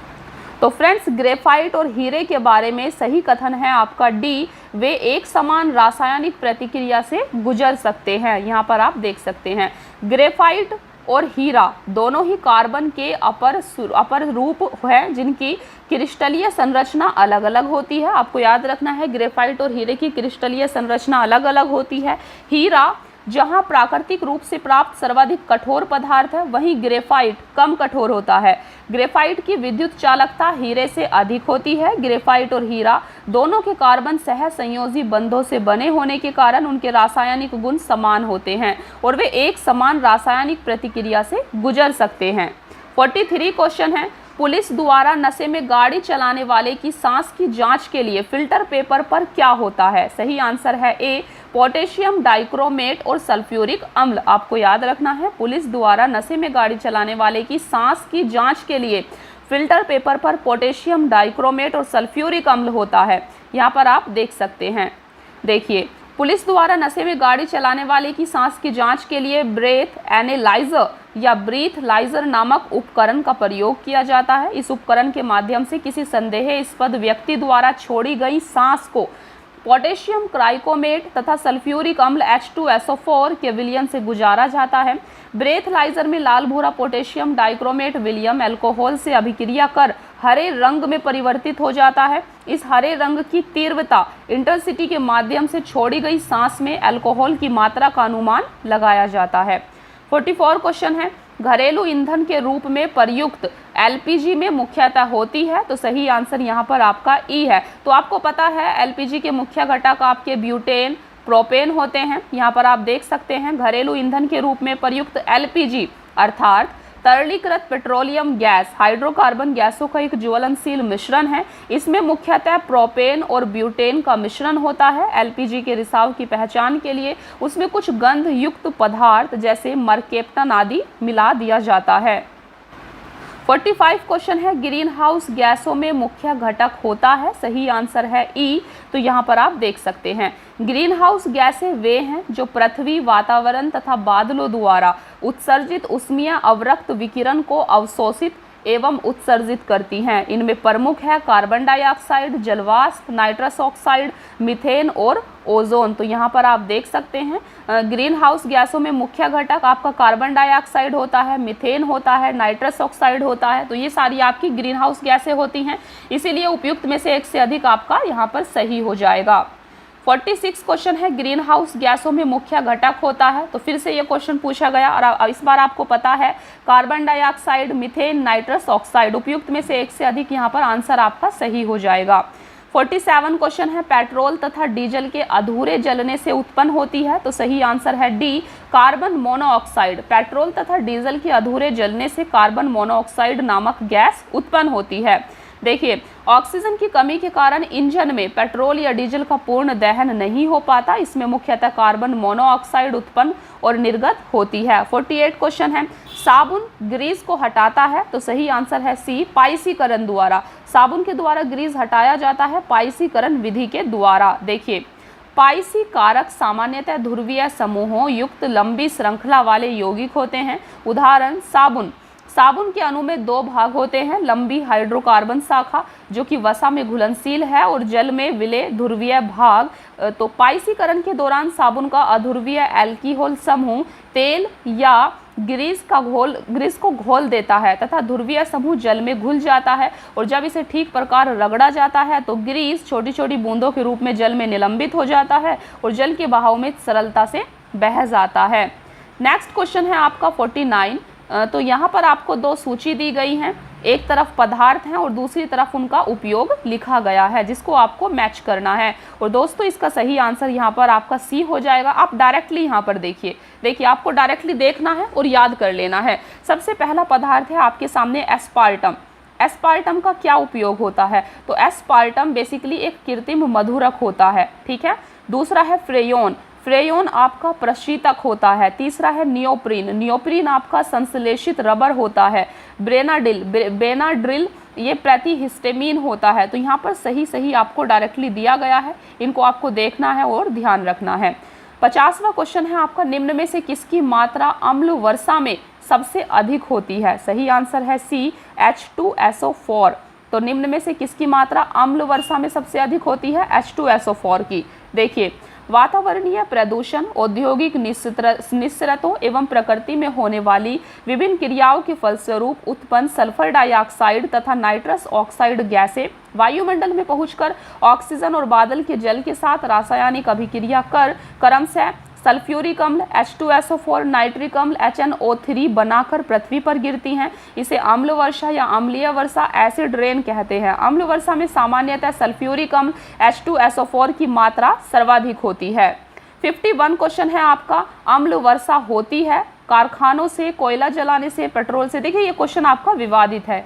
तो फ्रेंड्स, ग्रेफाइट और हीरे के बारे में सही कथन है आपका डी, वे एक समान रासायनिक प्रतिक्रिया से गुजर सकते हैं। यहाँ पर आप देख सकते हैं ग्रेफाइट और हीरा दोनों ही कार्बन के अपर रूप है जिनकी क्रिस्टलीय संरचना अलग अलग होती है। आपको याद रखना है ग्रेफाइट और हीरे की क्रिस्टलीय संरचना अलग अलग होती है। हीरा जहां प्राकृतिक रूप से प्राप्त सर्वाधिक कठोर पदार्थ है, वहीं ग्रेफाइट कम कठोर होता है। ग्रेफाइट की विद्युत चालकता हीरे से अधिक होती है। ग्रेफाइट और हीरा दोनों के कार्बन सह संयोजी बंधों से बने होने के कारण उनके रासायनिक गुण समान होते हैं और वे एक समान रासायनिक प्रतिक्रिया से गुजर सकते हैं। 43 क्वेश्चन है, पुलिस द्वारा नशे में गाड़ी चलाने वाले की सांस की जांच के लिए फिल्टर पेपर पर क्या होता है? सही आंसर है ए पोटेशियम डाइक्रोमेट और सल्फ्यूरिक अम्ल। आपको याद रखना है पुलिस द्वारा नशे में गाड़ी चलाने वाले की सांस की जांच के लिए फिल्टर पेपर पर पोटेशियम डाइक्रोमेट और सल्फ्यूरिक अम्ल होता है। यहाँ पर आप देख सकते हैं। देखिए, पुलिस द्वारा नशे में गाड़ी चलाने वाले की सांस की जांच के लिए ब्रेथ एनालाइजर या ब्रीथलाइजर नामक उपकरण का प्रयोग किया जाता है। इस उपकरण के माध्यम से किसी संदेहास्पद व्यक्ति द्वारा छोड़ी गई सांस को पोटेशियम क्राइकोमेट तथा सल्फ्यूरिक अम्ल H2SO4 के विलयन से गुजारा जाता है। ब्रेथलाइजर में लाल भूरा पोटेशियम डाइक्रोमेट विलियम अल्कोहल से अभिक्रिया कर हरे रंग में परिवर्तित हो जाता है। इस हरे रंग की तीव्रता इंटेंसिटी के माध्यम से छोड़ी गई सांस में अल्कोहल की मात्रा का अनुमान लगाया जाता है। 44 क्वेश्चन है, घरेलू ईंधन के रूप में प्रयुक्त एलपीजी में मुख्यतः होती है? तो सही आंसर यहाँ पर आपका ई है। तो आपको पता है एलपीजी के मुख्य घटक आपके ब्यूटेन प्रोपेन होते हैं। यहाँ पर आप देख सकते हैं घरेलू ईंधन के रूप में प्रयुक्त एलपीजी अर्थात तरलीकृत पेट्रोलियम गैस हाइड्रोकार्बन गैसों का एक ज्वलनशील मिश्रण है। इसमें मुख्यतः प्रोपेन और ब्यूटेन का मिश्रण होता है। एलपीजी के रिसाव की पहचान के लिए उसमें कुछ गंध युक्त पदार्थ जैसे मरकेप्टन आदि मिला दिया जाता है। 45 क्वेश्चन है, ग्रीन हाउस गैसों में मुख्य घटक होता है, सही आंसर है ई। तो यहाँ पर आप देख सकते हैं ग्रीन हाउस गैसें वे हैं जो पृथ्वी, वातावरण तथा बादलों द्वारा उत्सर्जित ऊष्मीय अवरक्त विकिरण को अवशोषित एवं उत्सर्जित करती हैं। इनमें प्रमुख है कार्बन डाइऑक्साइड, जलवाष्प, नाइट्रस ऑक्साइड, मीथेन और ओजोन। तो यहाँ पर आप देख सकते हैं ग्रीन हाउस गैसों में मुख्य घटक आपका कार्बन डाइऑक्साइड होता है, मीथेन होता है, नाइट्रस ऑक्साइड होता है। तो ये सारी आपकी ग्रीन हाउस गैसें होती हैं, इसीलिए उपयुक्त में से एक से अधिक आपका यहाँ पर सही हो जाएगा। 46 क्वेश्चन है, ग्रीन हाउस गैसों में मुख्य घटक होता है। तो फिर से ये क्वेश्चन पूछा गया और इस बार आपको पता है carbon dioxide, methane, nitrous oxide. उपयुक्त में से एक से अधिक यहाँ पर आंसर आपका सही हो जाएगा। 47 क्वेश्चन है, पेट्रोल तथा डीजल के अधूरे जलने से उत्पन्न होती है। तो सही आंसर है डी, कार्बन मोनोऑक्साइड। पेट्रोल तथा डीजल के अधूरे जलने से कार्बन मोनोऑक्साइड नामक गैस उत्पन्न होती है। देखिए, ऑक्सीजन की कमी के कारण इंजन में पेट्रोल या डीजल का पूर्ण दहन नहीं हो पाता। इसमें मुख्यतः कार्बन मोनोऑक्साइड उत्पन्न और निर्गत होती है। 48 क्वेश्चन है, साबुन ग्रीस को हटाता है। तो सही आंसर है सी, पाइसीकरण द्वारा। साबुन के द्वारा ग्रीस हटाया जाता है पाइसीकरण विधि के द्वारा। देखिए, पाइसी कारक सामान्यतः ध्रुवीय समूहों युक्त लंबी श्रृंखला वाले यौगिक होते हैं। उदाहरण साबुन। साबुन के अणु में दो भाग होते हैं, लंबी हाइड्रोकार्बन शाखा जो कि वसा में घुलनशील है और जल में विलय ध्रुवीय भाग। तो पाइसीकरण के दौरान साबुन का अध्रुवीय एल्कोहल समूह तेल या ग्रीस को घोल देता है तथा ध्रुवीय समूह जल में घुल जाता है और जब इसे ठीक प्रकार रगड़ा जाता है तो ग्रीस छोटी छोटी बूंदों के रूप में जल में निलंबित हो जाता है और जल के बहाव में सरलता से बह जाता है। नेक्स्ट क्वेश्चन है आपका 49। तो यहाँ पर आपको दो सूची दी गई हैं, एक तरफ पदार्थ हैं और दूसरी तरफ उनका उपयोग लिखा गया है, जिसको आपको मैच करना है। और दोस्तों इसका सही आंसर यहाँ पर आपका सी हो जाएगा। आप डायरेक्टली यहाँ पर देखिए आपको डायरेक्टली देखना है और याद कर लेना है। सबसे पहला पदार्थ है आपके सामने एस्पार्टम। एस्पार्टम का क्या उपयोग होता है? तो एस्पार्टम बेसिकली एक कृत्रिम मधुरक होता है, ठीक है। दूसरा है फ्रेयोन। फ्रेयोन आपका प्रशीतक होता है। तीसरा है नियोप्रीन। नियोप्रीन आपका संश्लेषित रबर होता है। बेनाड्रिल ये प्रतिहिस्टेमीन होता है। तो यहाँ पर सही आपको डायरेक्टली दिया गया है, इनको आपको देखना है और ध्यान रखना है। 50वां क्वेश्चन है आपका, निम्न में से किसकी मात्रा अम्ल वर्षा में सबसे अधिक होती है? सही आंसर है सी, H2SO4। तो निम्न में से किसकी मात्रा अम्ल वर्षा में सबसे अधिक होती है? H2SO4 की। देखिए, वातावरणीय प्रदूषण, औद्योगिक निस्सरतों एवं प्रकृति में होने वाली विभिन्न क्रियाओं के फलस्वरूप उत्पन्न सल्फर डाइऑक्साइड तथा नाइट्रस ऑक्साइड गैसें वायुमंडल में पहुंचकर ऑक्सीजन और बादल के जल के साथ रासायनिक अभिक्रिया कर क्रमशः सल्फ्यूरिक अम्ल H2SO4, नाइट्रिक अम्ल HNO3 बनाकर पृथ्वी पर गिरती हैं। इसे अम्ल वर्षा या अम्लीय वर्षा, एसिड रेन कहते हैं। अम्ल वर्षा में सामान्यतः सल्फ्यूरिक अम्ल H2SO4 की मात्रा सर्वाधिक होती है। 51 क्वेश्चन है आपका, अम्ल वर्षा होती है कारखानों से, कोयला जलाने से, पेट्रोल से। देखिए, ये क्वेश्चन आपका विवादित है।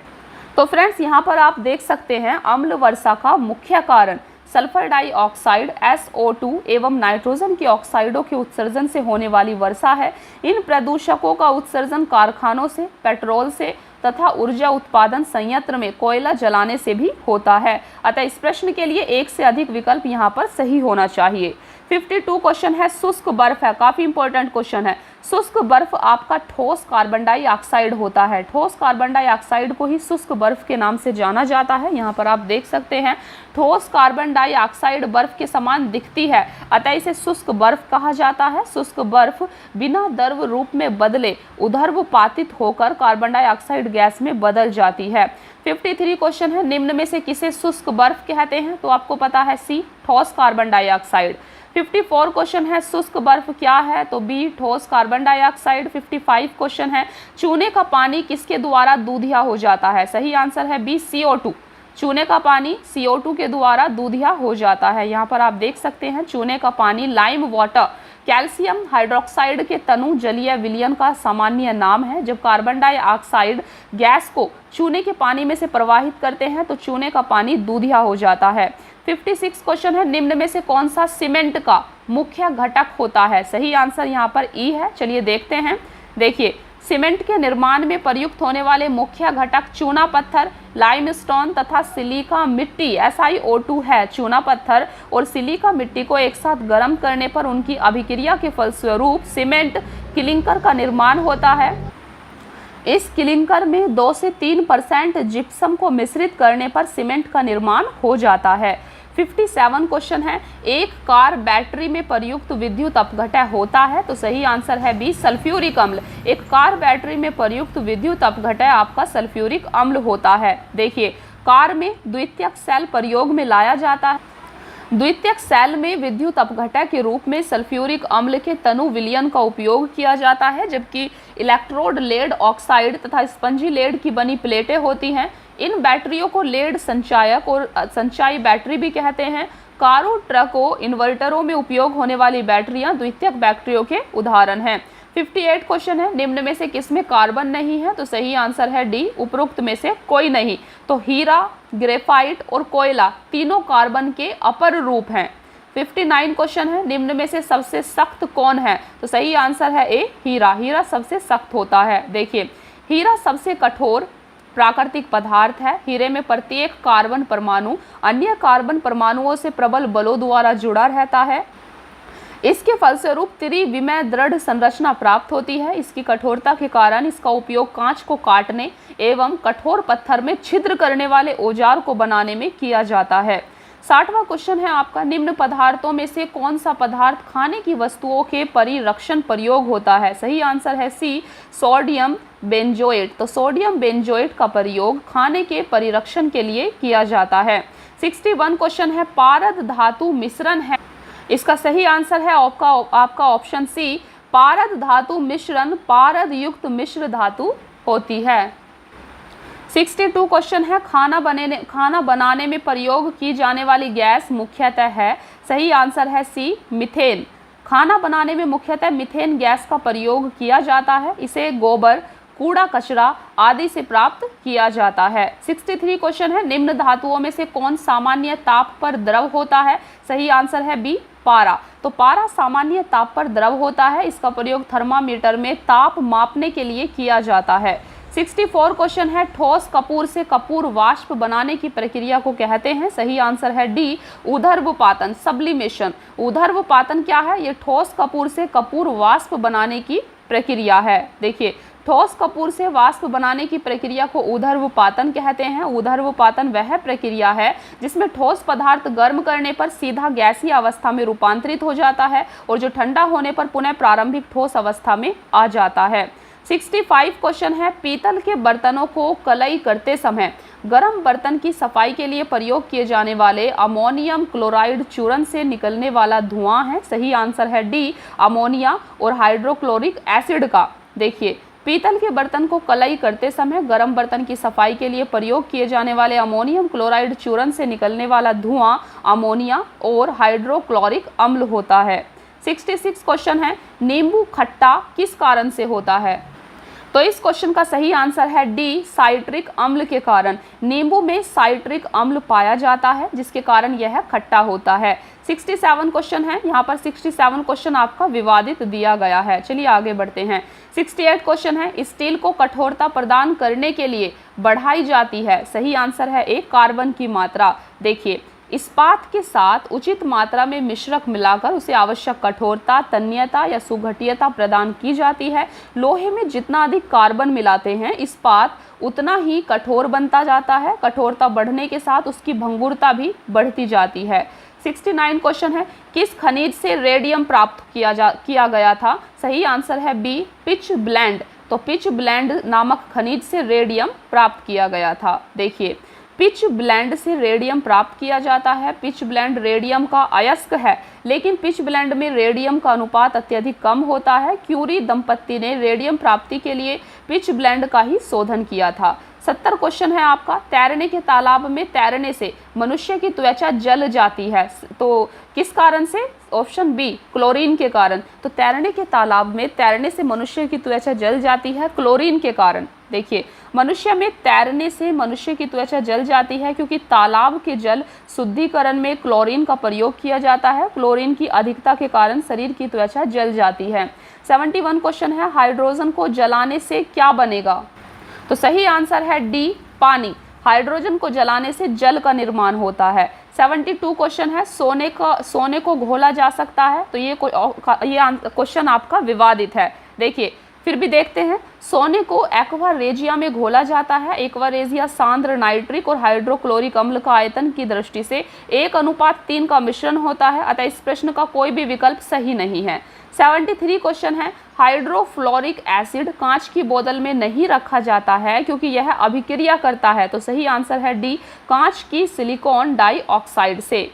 तो फ्रेंड्स यहाँ पर आप देख सकते हैं अम्ल वर्षा का मुख्य कारण सल्फर डाइऑक्साइड SO2 एवं नाइट्रोजन के ऑक्साइडों के उत्सर्जन से होने वाली वर्षा है। इन प्रदूषकों का उत्सर्जन कारखानों से, पेट्रोल से तथा ऊर्जा उत्पादन संयंत्र में कोयला जलाने से भी होता है। अतः इस प्रश्न के लिए एक से अधिक विकल्प यहाँ पर सही होना चाहिए। 52 क्वेश्चन है, शुष्क बर्फ है, काफी इंपॉर्टेंट क्वेश्चन है। शुष्क बर्फ आपका ठोस कार्बन डाइऑक्साइड होता है। ठोस कार्बन डाइऑक्साइड को ही शुष्क बर्फ के नाम से जाना जाता है। यहाँ पर आप देख सकते हैं ठोस कार्बन डाइऑक्साइड बर्फ के समान दिखती है, अतः इसे शुष्क बर्फ कहा जाता है। शुष्क बर्फ बिना द्रव रूप में बदले उधर्वपातित होकर कार्बन डाइऑक्साइड गैस में बदल जाती है। 53 क्वेश्चन है, निम्न में से किसे शुष्क बर्फ कहते हैं? तो आपको पता है सी, ठोस कार्बन डाइऑक्साइड। 54 क्वेश्चन है, शुष्क बर्फ क्या है? तो बी, ठोस कार्बन डाइऑक्साइड। 55 क्वेश्चन है, चूने का पानी किसके द्वारा दूधिया हो जाता है? सही आंसर है बी, CO2। चूने का पानी CO2 के द्वारा दूधिया हो जाता है। यहाँ पर आप देख सकते हैं चूने का पानी लाइम वाटर कैल्शियम हाइड्रोक्साइड के तनु जलीय विलयन का सामान्य नाम है। जब कार्बन डाइऑक्साइड गैस को चूने के पानी में से प्रवाहित करते हैं तो चूने का पानी दूधिया हो जाता है। 56 क्वेश्चन है, निम्न में से कौन सा सीमेंट का मुख्य घटक होता है? सही आंसर यहाँ पर ई है। चलिए देखते हैं। देखिए, सीमेंट के निर्माण में प्रयुक्त होने वाले मुख्य घटक चूना पत्थर, लाइमस्टोन तथा सिलिका मिट्टी SiO2 है। चूना पत्थर और सिलिका मिट्टी को एक साथ गर्म करने पर उनकी अभिक्रिया के फलस्वरूप सीमेंट क्लिंकर का निर्माण होता है। इस क्लिंकर में 2 से 3% जिप्सम को मिश्रित करने पर सीमेंट का निर्माण हो जाता है। 57 क्वेश्चन है, एक कार बैटरी में प्रयुक्त विद्युत अपघटय होता है। तो सही आंसर है बी, सल्फ्यूरिक अम्ल। एक कार बैटरी में प्रयुक्त विद्युत अपघटय आपका सल्फ्यूरिक अम्ल होता है। देखिए, कार में द्वितीयक सेल प्रयोग में लाया जाता है। द्वितीयक सेल में विद्युत अपघटय के रूप में सल्फ्यूरिक अम्ल के तनु विलयन का उपयोग किया जाता है, जबकि इलेक्ट्रोड लेड ऑक्साइड तथा स्पंजी लेड की बनी प्लेटें होती हैं। इन बैटरियों को लेड संचायक और संचायी बैटरी भी कहते हैं। कारों, ट्रकों, इन्वर्टरों में उपयोग होने वाली बैटरियां द्वितीयक बैटरियों के उदाहरण हैं। 58 क्वेश्चन है, निम्न में से किसमें कार्बन नहीं है? तो सही आंसर है डी, उपरोक्त में से कोई नहीं। तो हीरा, ग्रेफाइट और कोयला तीनों कार्बन के अपर रूप हैं। 59 क्वेश्चन है, निम्न में से सबसे सख्त कौन है? तो सही आंसर है ए, हीरा। हीरा सबसे सख्त होता है। देखिए, हीरा सबसे कठोर प्राकृतिक पदार्थ है। हीरे में प्रत्येक कार्बन परमाणु अन्य कार्बन परमाणुओं से प्रबल बलों द्वारा जुड़ा रहता है। इसके फलस्वरूप त्रिविमीय दृढ़ संरचना प्राप्त होती है। इसकी कठोरता के कारण इसका उपयोग कांच को काटने एवं कठोर पत्थर में छिद्र करने वाले औजार को बनाने में किया जाता है। 60वां क्वेश्चन है आपका, निम्न पदार्थों में से कौन सा पदार्थ खाने की वस्तुओं के परिरक्षण प्रयोग होता है? सही आंसर है सी, सोडियम बेंजोएट। तो सोडियम बेंजोएट का प्रयोग खाने के परिरक्षण के लिए किया जाता है। 61 क्वेश्चन है, पारद धातु मिश्रण है। इसका सही आंसर है आपका ऑप्शन सी, पारद धातु मिश्रण पारद युक्त मिश्र धातु होती है। 62 क्वेश्चन है, खाना बनाने में प्रयोग की जाने वाली गैस मुख्यतः है। सही आंसर है सी, मीथेन। खाना बनाने में मुख्यतः मीथेन गैस का प्रयोग किया जाता है। इसे गोबर, कूड़ा कचरा आदि से प्राप्त किया जाता है। 63 क्वेश्चन है, निम्न धातुओं में से कौन सामान्य ताप पर द्रव होता है? सही आंसर है बी, पारा। तो पारा सामान्य ताप पर द्रव होता है। इसका प्रयोग थर्मामीटर में ताप मापने के लिए किया जाता है। 64 क्वेश्चन है, ठोस कपूर से कपूर वाष्प बनाने की प्रक्रिया को कहते हैं। सही आंसर है डी, ऊर्ध्वपातन, सब्लिमेशन। ऊर्ध्वपातन क्या है? ये ठोस कपूर से कपूर वाष्प बनाने की प्रक्रिया है। देखिए, ठोस कपूर से वाष्प बनाने की प्रक्रिया को ऊर्ध्वपातन कहते हैं। ऊर्ध्वपातन वह प्रक्रिया है जिसमें ठोस पदार्थ गर्म करने पर सीधा गैसीय अवस्था में रूपांतरित हो जाता है और जो ठंडा होने पर पुनः प्रारंभिक ठोस अवस्था में आ जाता है। 65 क्वेश्चन है, पीतल के बर्तनों को कलई करते समय गर्म बर्तन की सफाई के लिए प्रयोग किए जाने वाले अमोनियम क्लोराइड चूर्ण से निकलने वाला धुआं है। सही आंसर है डी, अमोनिया और हाइड्रोक्लोरिक एसिड का। देखिए, पीतल के बर्तन को कलई करते समय गर्म बर्तन की सफाई के लिए प्रयोग किए जाने वाले अमोनियम क्लोराइड चूर्ण से निकलने वाला धुआं अमोनिया और हाइड्रोक्लोरिक अम्ल होता है। 66 क्वेश्चन है, नींबू खट्टा किस कारण से होता है? तो इस क्वेश्चन का सही आंसर है डी, साइट्रिक अम्ल के कारण। नींबू में साइट्रिक अम्ल पाया जाता है जिसके कारण यह खट्टा होता है। 67 क्वेश्चन है, यहाँ पर 67 क्वेश्चन आपका विवादित दिया गया है। चलिए आगे बढ़ते हैं। 68 क्वेश्चन है, स्टील को कठोरता प्रदान करने के लिए बढ़ाई जाती है। सही आंसर है ए, कार्बन की मात्रा। देखिए, इस्पात के साथ उचित मात्रा में मिश्रक मिलाकर उसे आवश्यक कठोरता, तन्यता या सुघटियता प्रदान की जाती है। लोहे में जितना अधिक कार्बन मिलाते हैं इस्पात उतना ही कठोर बनता जाता है। कठोरता बढ़ने के साथ उसकी भंगुरता भी बढ़ती जाती है। 69 क्वेश्चन है, किस खनिज से रेडियम प्राप्त किया गया था? सही आंसर है बी, पिच ब्लेंड। तो पिच ब्लेंड नामक खनिज से रेडियम प्राप्त किया गया था। देखिए, पिच ब्लेंड से रेडियम प्राप्त किया जाता है। पिच ब्लेंड रेडियम का अयस्क है, लेकिन पिच ब्लेंड में रेडियम का अनुपात अत्यधिक कम होता है। क्यूरी दंपत्ति ने रेडियम प्राप्ति के लिए पिच ब्लेंड का ही शोधन किया था। 70 क्वेश्चन है आपका, तैरने के तालाब में तैरने से मनुष्य की त्वचा जल जाती है, तो किस कारण से? ऑप्शन बी, क्लोरीन के कारण। तो तैरने के तालाब में तैरने से मनुष्य की त्वचा जल जाती है क्लोरीन के कारण। देखिए, मनुष्य में तैरने से मनुष्य की त्वचा जल जाती है क्योंकि तालाब के जल शुद्धिकरण में क्लोरीन का प्रयोग किया जाता है। क्लोरीन की अधिकता के कारण शरीर की त्वचा जल जाती है। 71 क्वेश्चन है, हाइड्रोजन को जलाने से क्या बनेगा? तो सही आंसर है डी, पानी। हाइड्रोजन को जलाने से जल का निर्माण होता है। 72 क्वेश्चन है, सोने को घोला जा सकता है, तो ये क्वेश्चन आपका विवादित है। देखिए, फिर भी देखते हैं। सोने को एक्वा रेजिया में घोला जाता है। एक्वा रेजिया सांद्र नाइट्रिक और हाइड्रोक्लोरिक अम्ल का आयतन की दृष्टि से 1:3 का मिश्रण होता है, अतः इस प्रश्न का कोई भी विकल्प सही नहीं है। 73 क्वेश्चन है, हाइड्रोफ्लोरिक एसिड कांच की बोतल में नहीं रखा जाता है क्योंकि यह अभिक्रिया करता है, तो सही आंसर है डी, कांच की सिलिकॉन डाइऑक्साइड से।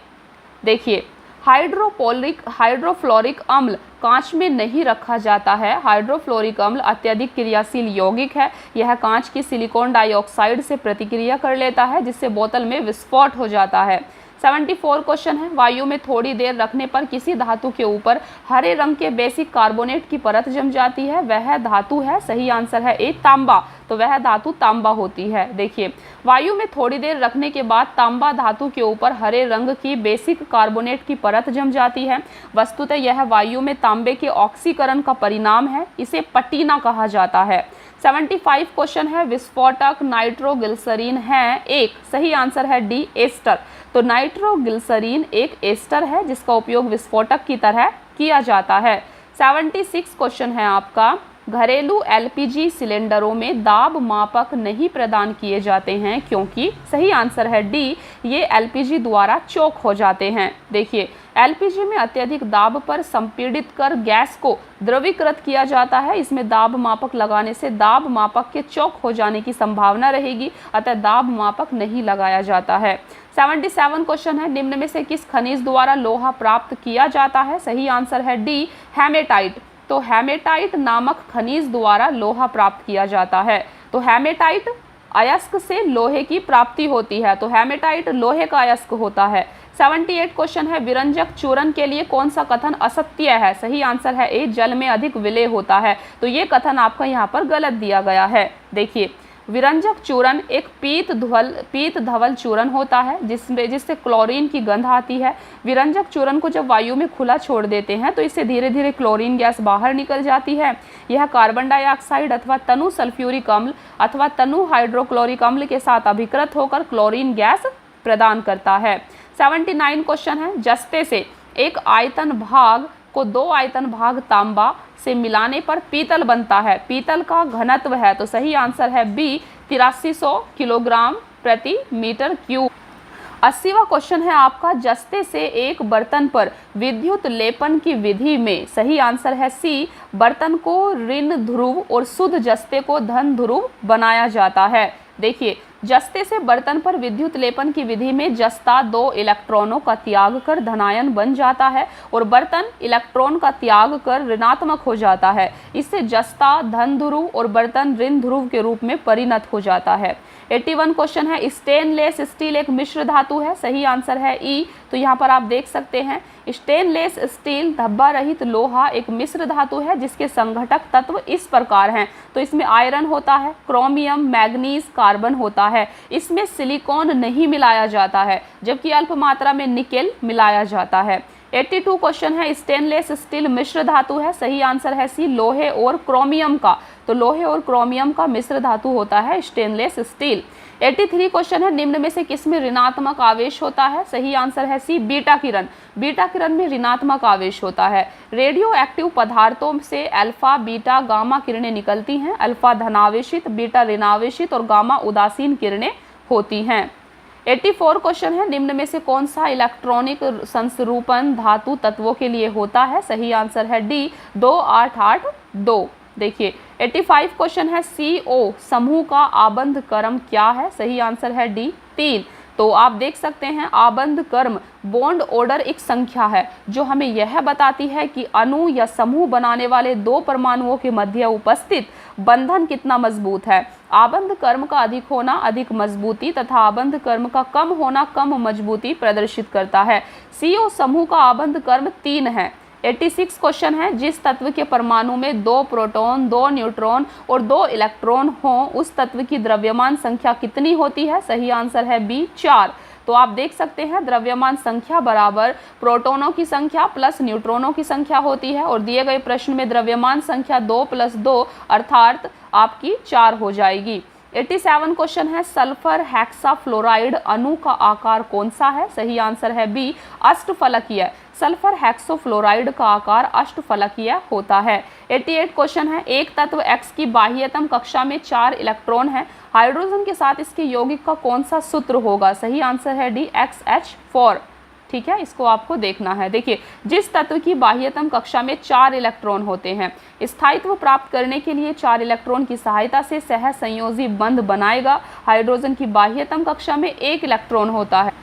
देखिए, हाइड्रोफ्लोरिक अम्ल कांच में नहीं रखा जाता है। हाइड्रोफ्लोरिक अम्ल अत्यधिक क्रियाशील यौगिक है। यह कांच की सिलिकॉन डाइऑक्साइड से प्रतिक्रिया कर लेता है जिससे बोतल में विस्फोट हो जाता है। 74 क्वेश्चन है, वायु में थोड़ी देर रखने पर किसी धातु के ऊपर हरे रंग के बेसिक कार्बोनेट की परत जम जाती है, वह धातु है, सही आंसर है ए, तांबा। तो वह धातु तांबा होती है। देखिए, वायु में थोड़ी देर रखने के बाद तांबा धातु के ऊपर हरे रंग की बेसिक कार्बोनेट की परत जम जाती है। वस्तुतः यह वायु में तांबे के ऑक्सीकरण का परिणाम है, इसे पटीना कहा जाता है। 75 क्वेश्चन है, विस्फोटक नाइट्रोग्लिसरीन है एक, सही आंसर है डी, एस्टर। तो नाइट्रोग्लिसरीन एक एस्टर है जिसका उपयोग विस्फोटक की तरह किया जाता है। 76 क्वेश्चन है आपका, घरेलू एलपीजी सिलेंडरों में दाब मापक नहीं प्रदान किए जाते हैं क्योंकि, सही आंसर है डी, ये एलपीजी द्वारा चोक हो जाते हैं। देखिए, एलपीजी में अत्यधिक दाब पर संपीड़ित कर गैस को द्रवीकृत किया जाता है। इसमें दाब मापक लगाने से दाब मापक के चोक हो जाने की संभावना रहेगी, अतः दाब मापक नहीं लगाया जाता है। 77 क्वेश्चन है, निम्न में से किस खनिज द्वारा लोहा प्राप्त किया जाता है? सही आंसर है डी, हेमेटाइट। तो हेमेटाइट नामक खनिज द्वारा लोहा प्राप्त किया जाता है। तो हेमेटाइट अयस्क से लोहे की प्राप्ति होती है, तो हेमेटाइट लोहे का अयस्क होता है। 78 क्वेश्चन है, विरंजक चूर्ण के लिए कौन सा कथन असत्य है? सही आंसर है ए, जल में अधिक विलय होता है। तो ये कथन आपका यहाँ पर गलत दिया गया है। देखिए, विरंजक चूर्ण एक पीत धवल चूर्ण होता है जिससे क्लोरीन की गंध आती है। विरंजक चूर्ण को जब वायु में खुला छोड़ देते हैं तो इससे धीरे धीरे क्लोरीन गैस बाहर निकल जाती है। यह कार्बन डाइऑक्साइड अथवा तनु सल्फ्यूरिक अम्ल अथवा तनु हाइड्रोक्लोरिक अम्ल के साथ अभिकृत होकर क्लोरीन गैस प्रदान करता है। 79 क्वेश्चन है, जस्ते से एक आयतन भाग को 2 आयतन भाग तांबा से मिलाने पर पीतल बनता है, पीतल का घनत्व है, तो सही आंसर है बी, 8300 किलोग्राम प्रति मीटर क्यूब। 80वां क्वेश्चन है आपका, जस्ते से एक बर्तन पर विद्युत लेपन की विधि में, सही आंसर है सी, बर्तन को ऋण ध्रुव और शुद्ध जस्ते को धन ध्रुव बनाया जाता है। देखिए, जस्ते से बर्तन पर विद्युत लेपन की विधि में जस्ता 2 इलेक्ट्रॉनों का त्याग कर धनायन बन जाता है और बर्तन इलेक्ट्रॉन का त्याग कर ऋणात्मक हो जाता है। इससे जस्ता धन ध्रुव और बर्तन ऋण ध्रुव के रूप में परिणत हो जाता है। 81 क्वेश्चन है, स्टेनलेस स्टील एक मिश्र धातु है, सही आंसर है ई। तो यहाँ पर आप देख सकते हैं, स्टेनलेस स्टील धब्बा रहित लोहा एक मिश्र धातु है जिसके संघटक तत्व इस प्रकार हैं। तो इसमें आयरन होता है, क्रोमियम, मैग्नीज, कार्बन होता है। इसमें सिलिकॉन नहीं मिलाया जाता है जबकि अल्प मात्रा में निकेल मिलाया जाता है। 82 क्वेश्चन है, स्टेनलेस स्टील मिश्र धातु है, सही आंसर है सी, लोहे और क्रोमियम का। तो लोहे और क्रोमियम का मिश्र धातु होता है स्टेनलेस स्टील। 83 क्वेश्चन है, निम्न में से किसमें ऋणात्मक आवेश होता है? सही आंसर है सी, बीटा किरण। बीटा किरण में ऋणात्मक आवेश होता है। रेडियो एक्टिव पदार्थों से अल्फा, बीटा, गामा किरणें निकलती हैं। अल्फा धनावेशित, बीटा ऋणावेशित और गामा उदासीन किरणें होती हैं। 84 क्वेश्चन है, निम्न में से कौन सा इलेक्ट्रॉनिक संसरूपण धातु तत्वों के लिए होता है? सही आंसर है डी, 2882। देखिए, 85 क्वेश्चन है, CO समूह का आबंध क्रम क्या है? सही आंसर है डी, 3। तो आप देख सकते हैं, आबंध क्रम बॉन्ड ऑर्डर एक संख्या है जो हमें यह बताती है कि अणु या समूह बनाने वाले 2 परमाणुओं के मध्य उपस्थित बंधन कितना मजबूत है। आबंध कर्म का अधिक होना अधिक मजबूती तथा आबंध कर्म का कम होना कम मजबूती प्रदर्शित करता है। CO समूह का आबंध कर्म 3 है। 86 क्वेश्चन है, जिस तत्व के परमाणु में 2 प्रोटॉन 2 न्यूट्रॉन और 2 इलेक्ट्रॉन हों उस तत्व की द्रव्यमान संख्या कितनी होती है? सही आंसर है बी 4। तो आप देख सकते हैं द्रव्यमान संख्या बराबर प्रोटॉनों की संख्या प्लस न्यूट्रॉनों की संख्या होती है और दिए गए प्रश्न में द्रव्यमान संख्या 2 + 2 अर्थात आपकी 4 हो जाएगी। 87 क्वेश्चन है, सल्फर हेक्साफ्लोराइड अणु का आकार कौन सा है? सही आंसर है बी अष्टफलकीय। सल्फर हेक्सोफ्लोराइड का आकार अष्टफलकीय होता है। 88 क्वेश्चन है, एक तत्व X की बाह्यतम कक्षा में 4 इलेक्ट्रॉन है, हाइड्रोजन के साथ इसके यौगिक का कौन सा सूत्र होगा? सही आंसर है डी XH4। ठीक है, इसको आपको देखना है। देखिए, जिस तत्व की बाह्यतम कक्षा में 4 इलेक्ट्रॉन होते हैं, स्थायित्व प्राप्त करने के लिए 4 इलेक्ट्रॉन की सहायता से सह संयोजी बंध बनाएगा। हाइड्रोजन की बाह्यतम कक्षा में 1 इलेक्ट्रॉन होता है,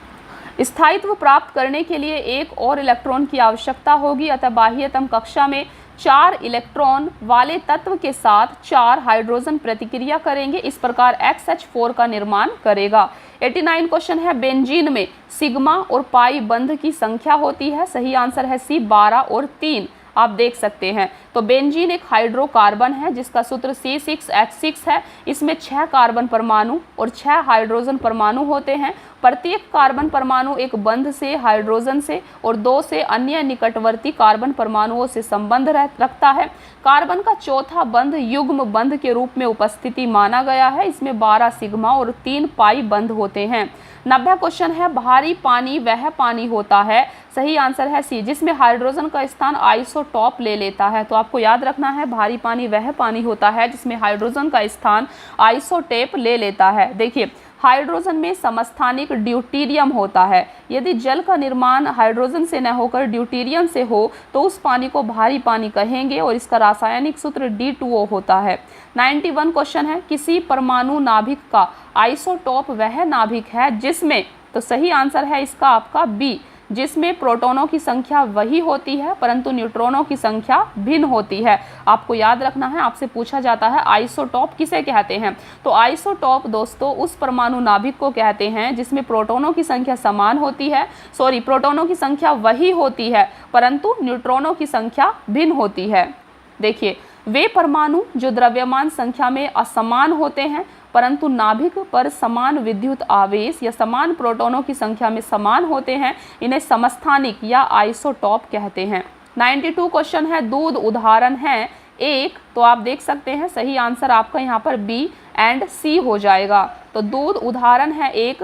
स्थायित्व प्राप्त करने के लिए 1 और इलेक्ट्रॉन की आवश्यकता होगी, अतः बाह्यतम कक्षा में 4 इलेक्ट्रॉन वाले तत्व के साथ 4 हाइड्रोजन प्रतिक्रिया करेंगे, इस प्रकार XH4 का निर्माण करेगा। 89 क्वेश्चन है, बेंजीन में सिग्मा और पाई बंध की संख्या होती है। सही आंसर है सी 12 और 3। आप देख सकते हैं, तो बेंजीन एक हाइड्रोकार्बन है जिसका सूत्र C6H6 है। इसमें 6 कार्बन परमाणु और 6 हाइड्रोजन परमाणु होते हैं। प्रत्येक कार्बन परमाणु एक बंध से हाइड्रोजन से और 2 से अन्य निकटवर्ती कार्बन परमाणुओं से संबंध रखता है। कार्बन का चौथा बंध युग्म बंध के रूप में उपस्थिति माना गया है। इसमें 12 सिग्मा और 3 पाई बंध होते हैं। 90 क्वेश्चन है, भारी पानी वह पानी होता है, सही आंसर है सी, जिसमें हाइड्रोजन का स्थान आइसोटॉप ले लेता है। तो आपको याद रखना है, भारी पानी वह पानी होता है जिसमें हाइड्रोजन का स्थान आइसोटॉप ले लेता है। देखिए, हाइड्रोजन में समस्थानिक ड्यूटीरियम होता है। यदि जल का निर्माण हाइड्रोजन से न होकर ड्यूटीरियम से हो तो उस पानी को भारी पानी कहेंगे और इसका रासायनिक सूत्र D2O होता है। 91 क्वेश्चन है, किसी परमाणु नाभिक का आइसोटॉप वह नाभिक है जिसमें, तो सही आंसर है इसका आपका बी, जिसमें प्रोटॉनों की संख्या वही होती है परंतु न्यूट्रॉनों की संख्या भिन्न होती है। आपको याद रखना है, आपसे पूछा जाता है आइसोटॉप किसे कहते हैं, तो आइसोटॉप दोस्तों उस परमाणु नाभिक को कहते हैं जिसमें प्रोटॉनों की संख्या समान होती है, प्रोटॉनों की संख्या वही होती है परंतु न्यूट्रॉनों की संख्या भिन्न होती है। देखिए, वे परमाणु जो द्रव्यमान संख्या में असमान होते हैं परंतु नाभिक पर समान विद्युत आवेश या समान प्रोटॉनों की संख्या में समान होते हैं, इन्हें समस्थानिक या आइसोटॉप कहते हैं। 92 क्वेश्चन है, दूध उदाहरण है एक, तो आप देख सकते हैं सही आंसर आपका यहाँ पर बी एंड सी हो जाएगा। तो दूध उदाहरण है एक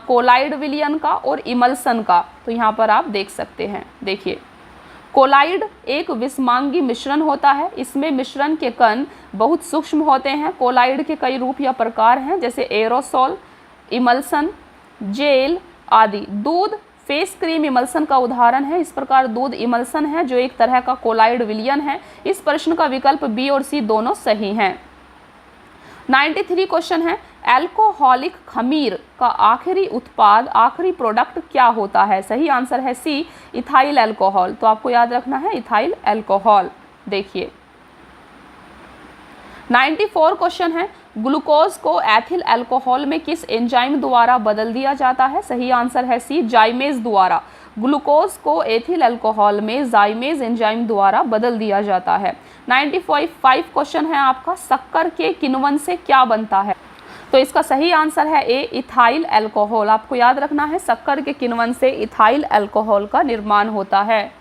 कोलाइड विलयन का और इमल्सन का, तो यहाँ पर आप देख सकते हैं। देखिए, कोलाइड एक विषमांगी मिश्रण होता है, इसमें मिश्रण के कण बहुत सूक्ष्म होते हैं। कोलाइड के कई रूप या प्रकार हैं जैसे एरोसोल, इमल्सन, जेल आदि। दूध फेस क्रीम इमल्सन का उदाहरण है। इस प्रकार दूध इमल्सन है जो एक तरह का कोलाइड विलयन है। इस प्रश्न का विकल्प बी और सी दोनों सही हैं। 93 क्वेश्चन है, एल्कोहलिक खमीर का आखिरी उत्पाद आखिरी प्रोडक्ट क्या होता है? सही आंसर है सी, इथाइल अल्कोहल। तो आपको याद रखना है इथाइल अल्कोहल। देखिए, 94 क्वेश्चन है, ग्लूकोज को एथिल अल्कोहल में किस एंजाइम द्वारा बदल दिया जाता है? सही आंसर है सी, जाइमेज द्वारा। ग्लूकोज को एथिल अल्कोहल में जाइमेज एंजाइम द्वारा बदल दिया जाता है। 95 क्वेश्चन है आपका, शक्कर के किण्वन से क्या बनता है? तो इसका सही आंसर है ए, इथाइल अल्कोहल। आपको याद रखना है, शक्कर के किण्वन से इथाइल अल्कोहल का निर्माण होता है।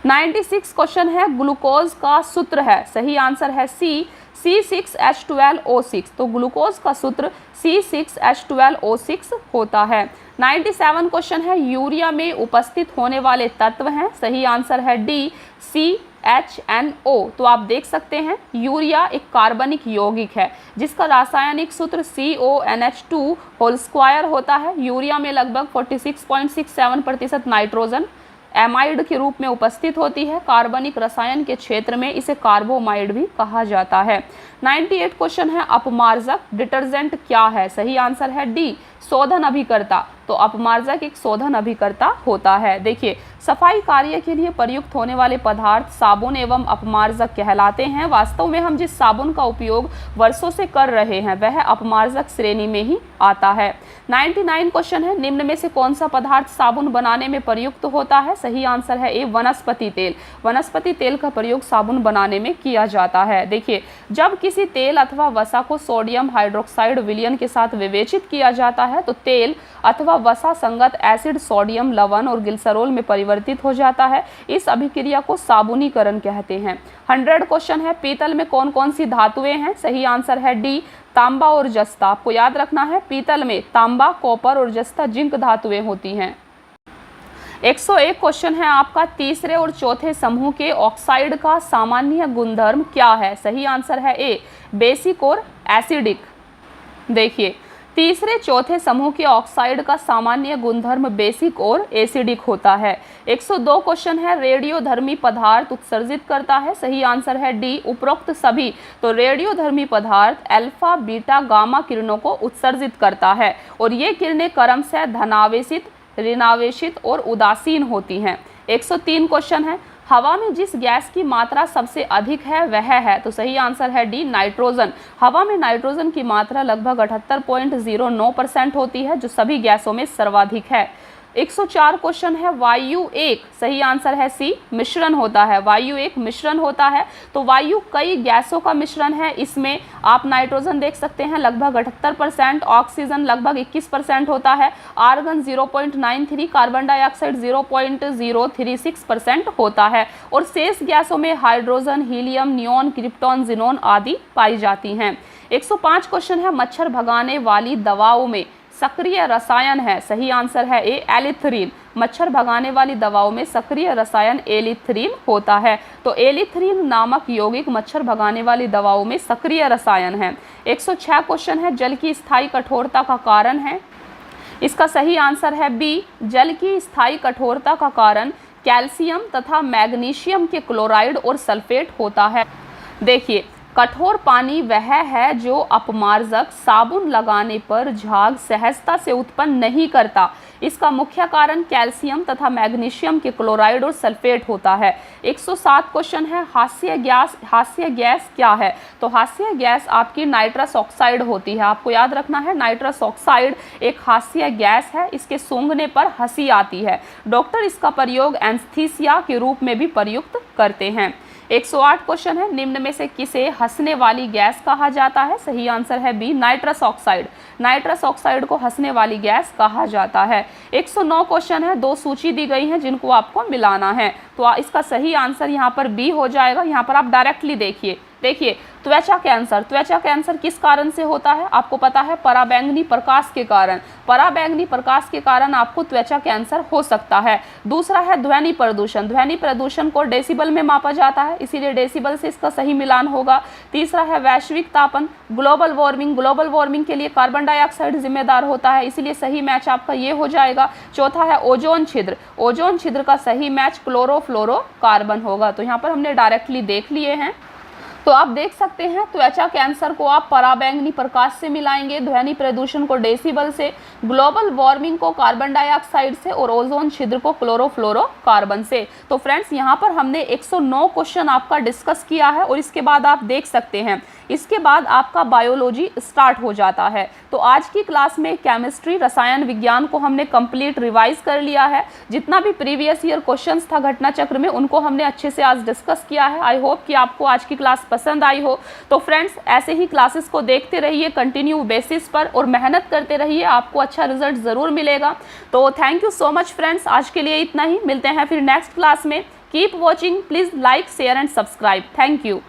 96 क्वेश्चन है, ग्लूकोज का सूत्र है, सही आंसर है सी, C6H12O6। तो ग्लूकोज का सूत्र C6H12O6 होता है। 97 क्वेश्चन है, यूरिया में उपस्थित होने वाले तत्व हैं, सही आंसर है डी, CHNO। तो आप देख सकते हैं यूरिया एक कार्बनिक यौगिक है जिसका रासायनिक सूत्र CONH2² होता है। यूरिया में लगभग 46.67% नाइट्रोजन एमाइड के रूप में उपस्थित होती है। कार्बनिक रसायन के क्षेत्र में इसे कार्बोमाइड भी कहा जाता है। 98 क्वेश्चन है, अपमार्जक डिटर्जेंट क्या है? सही आंसर है डी, शोधन अभिकर्ता, तो अपमार्जक एक शोधन अभिकर्ता होता है। देखिए, सफाई कार्य के लिए प्रयुक्त होने वाले पदार्थ साबुन एवं अपमार्जक कहलाते हैं। वास्तव में हम जिस साबुन का उपयोग वर्षों से कर रहे हैं वह अपमार्जक श्रेणी में ही आता है। 99 क्वेश्चन है, निम्न में से कौन सा पदार्थ साबुन बनाने में प्रयुक्त होता है? सही आंसर है ए, वनस्पति तेल। वनस्पति तेल का प्रयोग साबुन बनाने में किया जाता है। देखिए, जब किसी तेल अथवा वसा को सोडियम हाइड्रोक्साइड विलयन के साथ विवेचित किया जाता है तो तेल अथवा वसा संगत एसिड सोडियम लवण और ग्लिसरॉल में परिवर्तित हो जाता है। इस अभिक्रिया को साबुनीकरण कहते हैं। 100 क्वेश्चन है, पीतल में कौन कौन सी धातुएं हैं? सही आंसर है डी, तांबा और जस्ता। आपको याद रखना है, पीतल में तांबा, कॉपर और जस्ता जिंक धातुएं होती हैं। 101 क्वेश्चन है आपका, तीसरे और चौथे समूह के ऑक्साइड का सामान्य गुणधर्म क्या है? सही आंसर है ए, बेसिक और एसिडिक। देखिए, तीसरे चौथे समूह के ऑक्साइड का सामान्य गुणधर्म बेसिक और एसिडिक होता है। 102 क्वेश्चन है, रेडियोधर्मी पदार्थ उत्सर्जित करता है? सही आंसर है डी, उपरोक्त सभी। तो रेडियोधर्मी पदार्थ अल्फा, बीटा, गामा किरणों को उत्सर्जित करता है और ये किरणें क्रमशः धनावेशित, ऋणावेशित और उदासीन होती हैं। 103 क्वेश्चन है, हवा में जिस गैस की मात्रा सबसे अधिक है वह है? तो सही आंसर है डी, नाइट्रोजन। हवा में नाइट्रोजन की मात्रा लगभग 78.09% होती है, जो सभी गैसों में सर्वाधिक है। 104 क्वेश्चन है, वायु एक, सही आंसर है सी, मिश्रण होता है। वायु एक मिश्रण होता है। तो वायु कई गैसों का मिश्रण है। इसमें आप नाइट्रोजन देख सकते हैं लगभग 78%, ऑक्सीजन लगभग 21% होता है, आर्गन 0.93, कार्बन डाइऑक्साइड 0.036% होता है और शेष गैसों में hydrogen, helium, neon, krypton, xenon आदि पाई जाती हैं। 105 क्वेश्चन है, मच्छर भगाने वाली दवाओं में सक्रिय रसायन है? सही आंसर है ए, एलिथ्रीन। मच्छर भगाने वाली दवाओं में सक्रिय रसायन एलिथ्रीन होता है। तो एलिथ्रीन नामक यौगिक मच्छर भगाने वाली दवाओं में सक्रिय रसायन है। 106 क्वेश्चन है, जल की स्थायी कठोरता का कारण है? इसका सही आंसर है बी, जल की स्थायी कठोरता का कारण कैल्शियम तथा मैग्नीशियम के क्लोराइड और सल्फेट होता है। देखिए, कठोर पानी वह है जो अपमार्जक साबुन लगाने पर झाग सहजता से उत्पन्न नहीं करता। इसका मुख्य कारण कैल्शियम तथा मैग्नीशियम के क्लोराइड और सल्फेट होता है। 107 क्वेश्चन है, हास्य गैस क्या है? तो हास्य गैस आपकी नाइट्रस ऑक्साइड होती है। आपको याद रखना है, नाइट्रस ऑक्साइड एक हास्य गैस है। इसके सूंघने पर हंसी आती है। डॉक्टर इसका प्रयोग एनेस्थीसिया के रूप में भी प्रयुक्त करते हैं। 108 क्वेश्चन है, निम्न में से किसे हंसने वाली गैस कहा जाता है? सही आंसर है B, nitrous oxide. Nitrous oxide को हंसने वाली गैस कहा जाता है। 109 क्वेश्चन है, दो सूची दी गई है जिनको आपको मिलाना है। तो इसका सही आंसर यहाँ पर बी हो जाएगा। यहाँ पर आप डायरेक्टली देखिए, त्वचा कैंसर किस कारण से होता है? आपको पता है, पराबैंगनी प्रकाश के कारण। पराबैंगनी प्रकाश के कारण आपको त्वचा कैंसर हो सकता है। दूसरा है ध्वनि प्रदूषण। ध्वनि प्रदूषण को डेसिबल में मापा जाता है, इसीलिए डेसिबल से इसका सही मिलान होगा। तीसरा है वैश्विक तापन, ग्लोबल वार्मिंग। ग्लोबल वार्मिंग के लिए कार्बन डाइऑक्साइड जिम्मेदार होता है, इसीलिए सही मैच आपका ये हो जाएगा। चौथा है ओजोन छिद्र। ओजोन छिद्र का सही मैच क्लोरोफ्लोरोकार्बन होगा। तो यहाँ पर हमने डायरेक्टली देख लिए हैं। तो आप देख सकते हैं, त्वचा कैंसर को आप पराबैंगनी प्रकाश से मिलाएंगे, ध्वनि प्रदूषण को डेसिबल से, ग्लोबल वार्मिंग को कार्बन डाइऑक्साइड से और ओजोन छिद्र को क्लोरोफ्लोरोकार्बन से। तो फ्रेंड्स, यहाँ पर हमने 109 क्वेश्चन आपका डिस्कस किया है और इसके बाद आप देख सकते हैं, इसके बाद आपका बायोलॉजी स्टार्ट हो जाता है। तो आज की क्लास में केमिस्ट्री, रसायन विज्ञान को हमने कंप्लीट रिवाइज कर लिया है। जितना भी प्रीवियस ईयर क्वेश्चंस था घटना चक्र में, उनको हमने अच्छे से आज डिस्कस किया है। आई होप कि आपको आज की क्लास पसंद आई हो। तो फ्रेंड्स, ऐसे ही क्लासेस को देखते रहिए कंटिन्यू बेसिस पर और मेहनत करते रहिए, आपको अच्छा रिजल्ट ज़रूर मिलेगा। तो thank you so much friends, आज के लिए इतना ही। मिलते हैं फिर नेक्स्ट क्लास में। Keep watching, please like, share and subscribe. Thank you.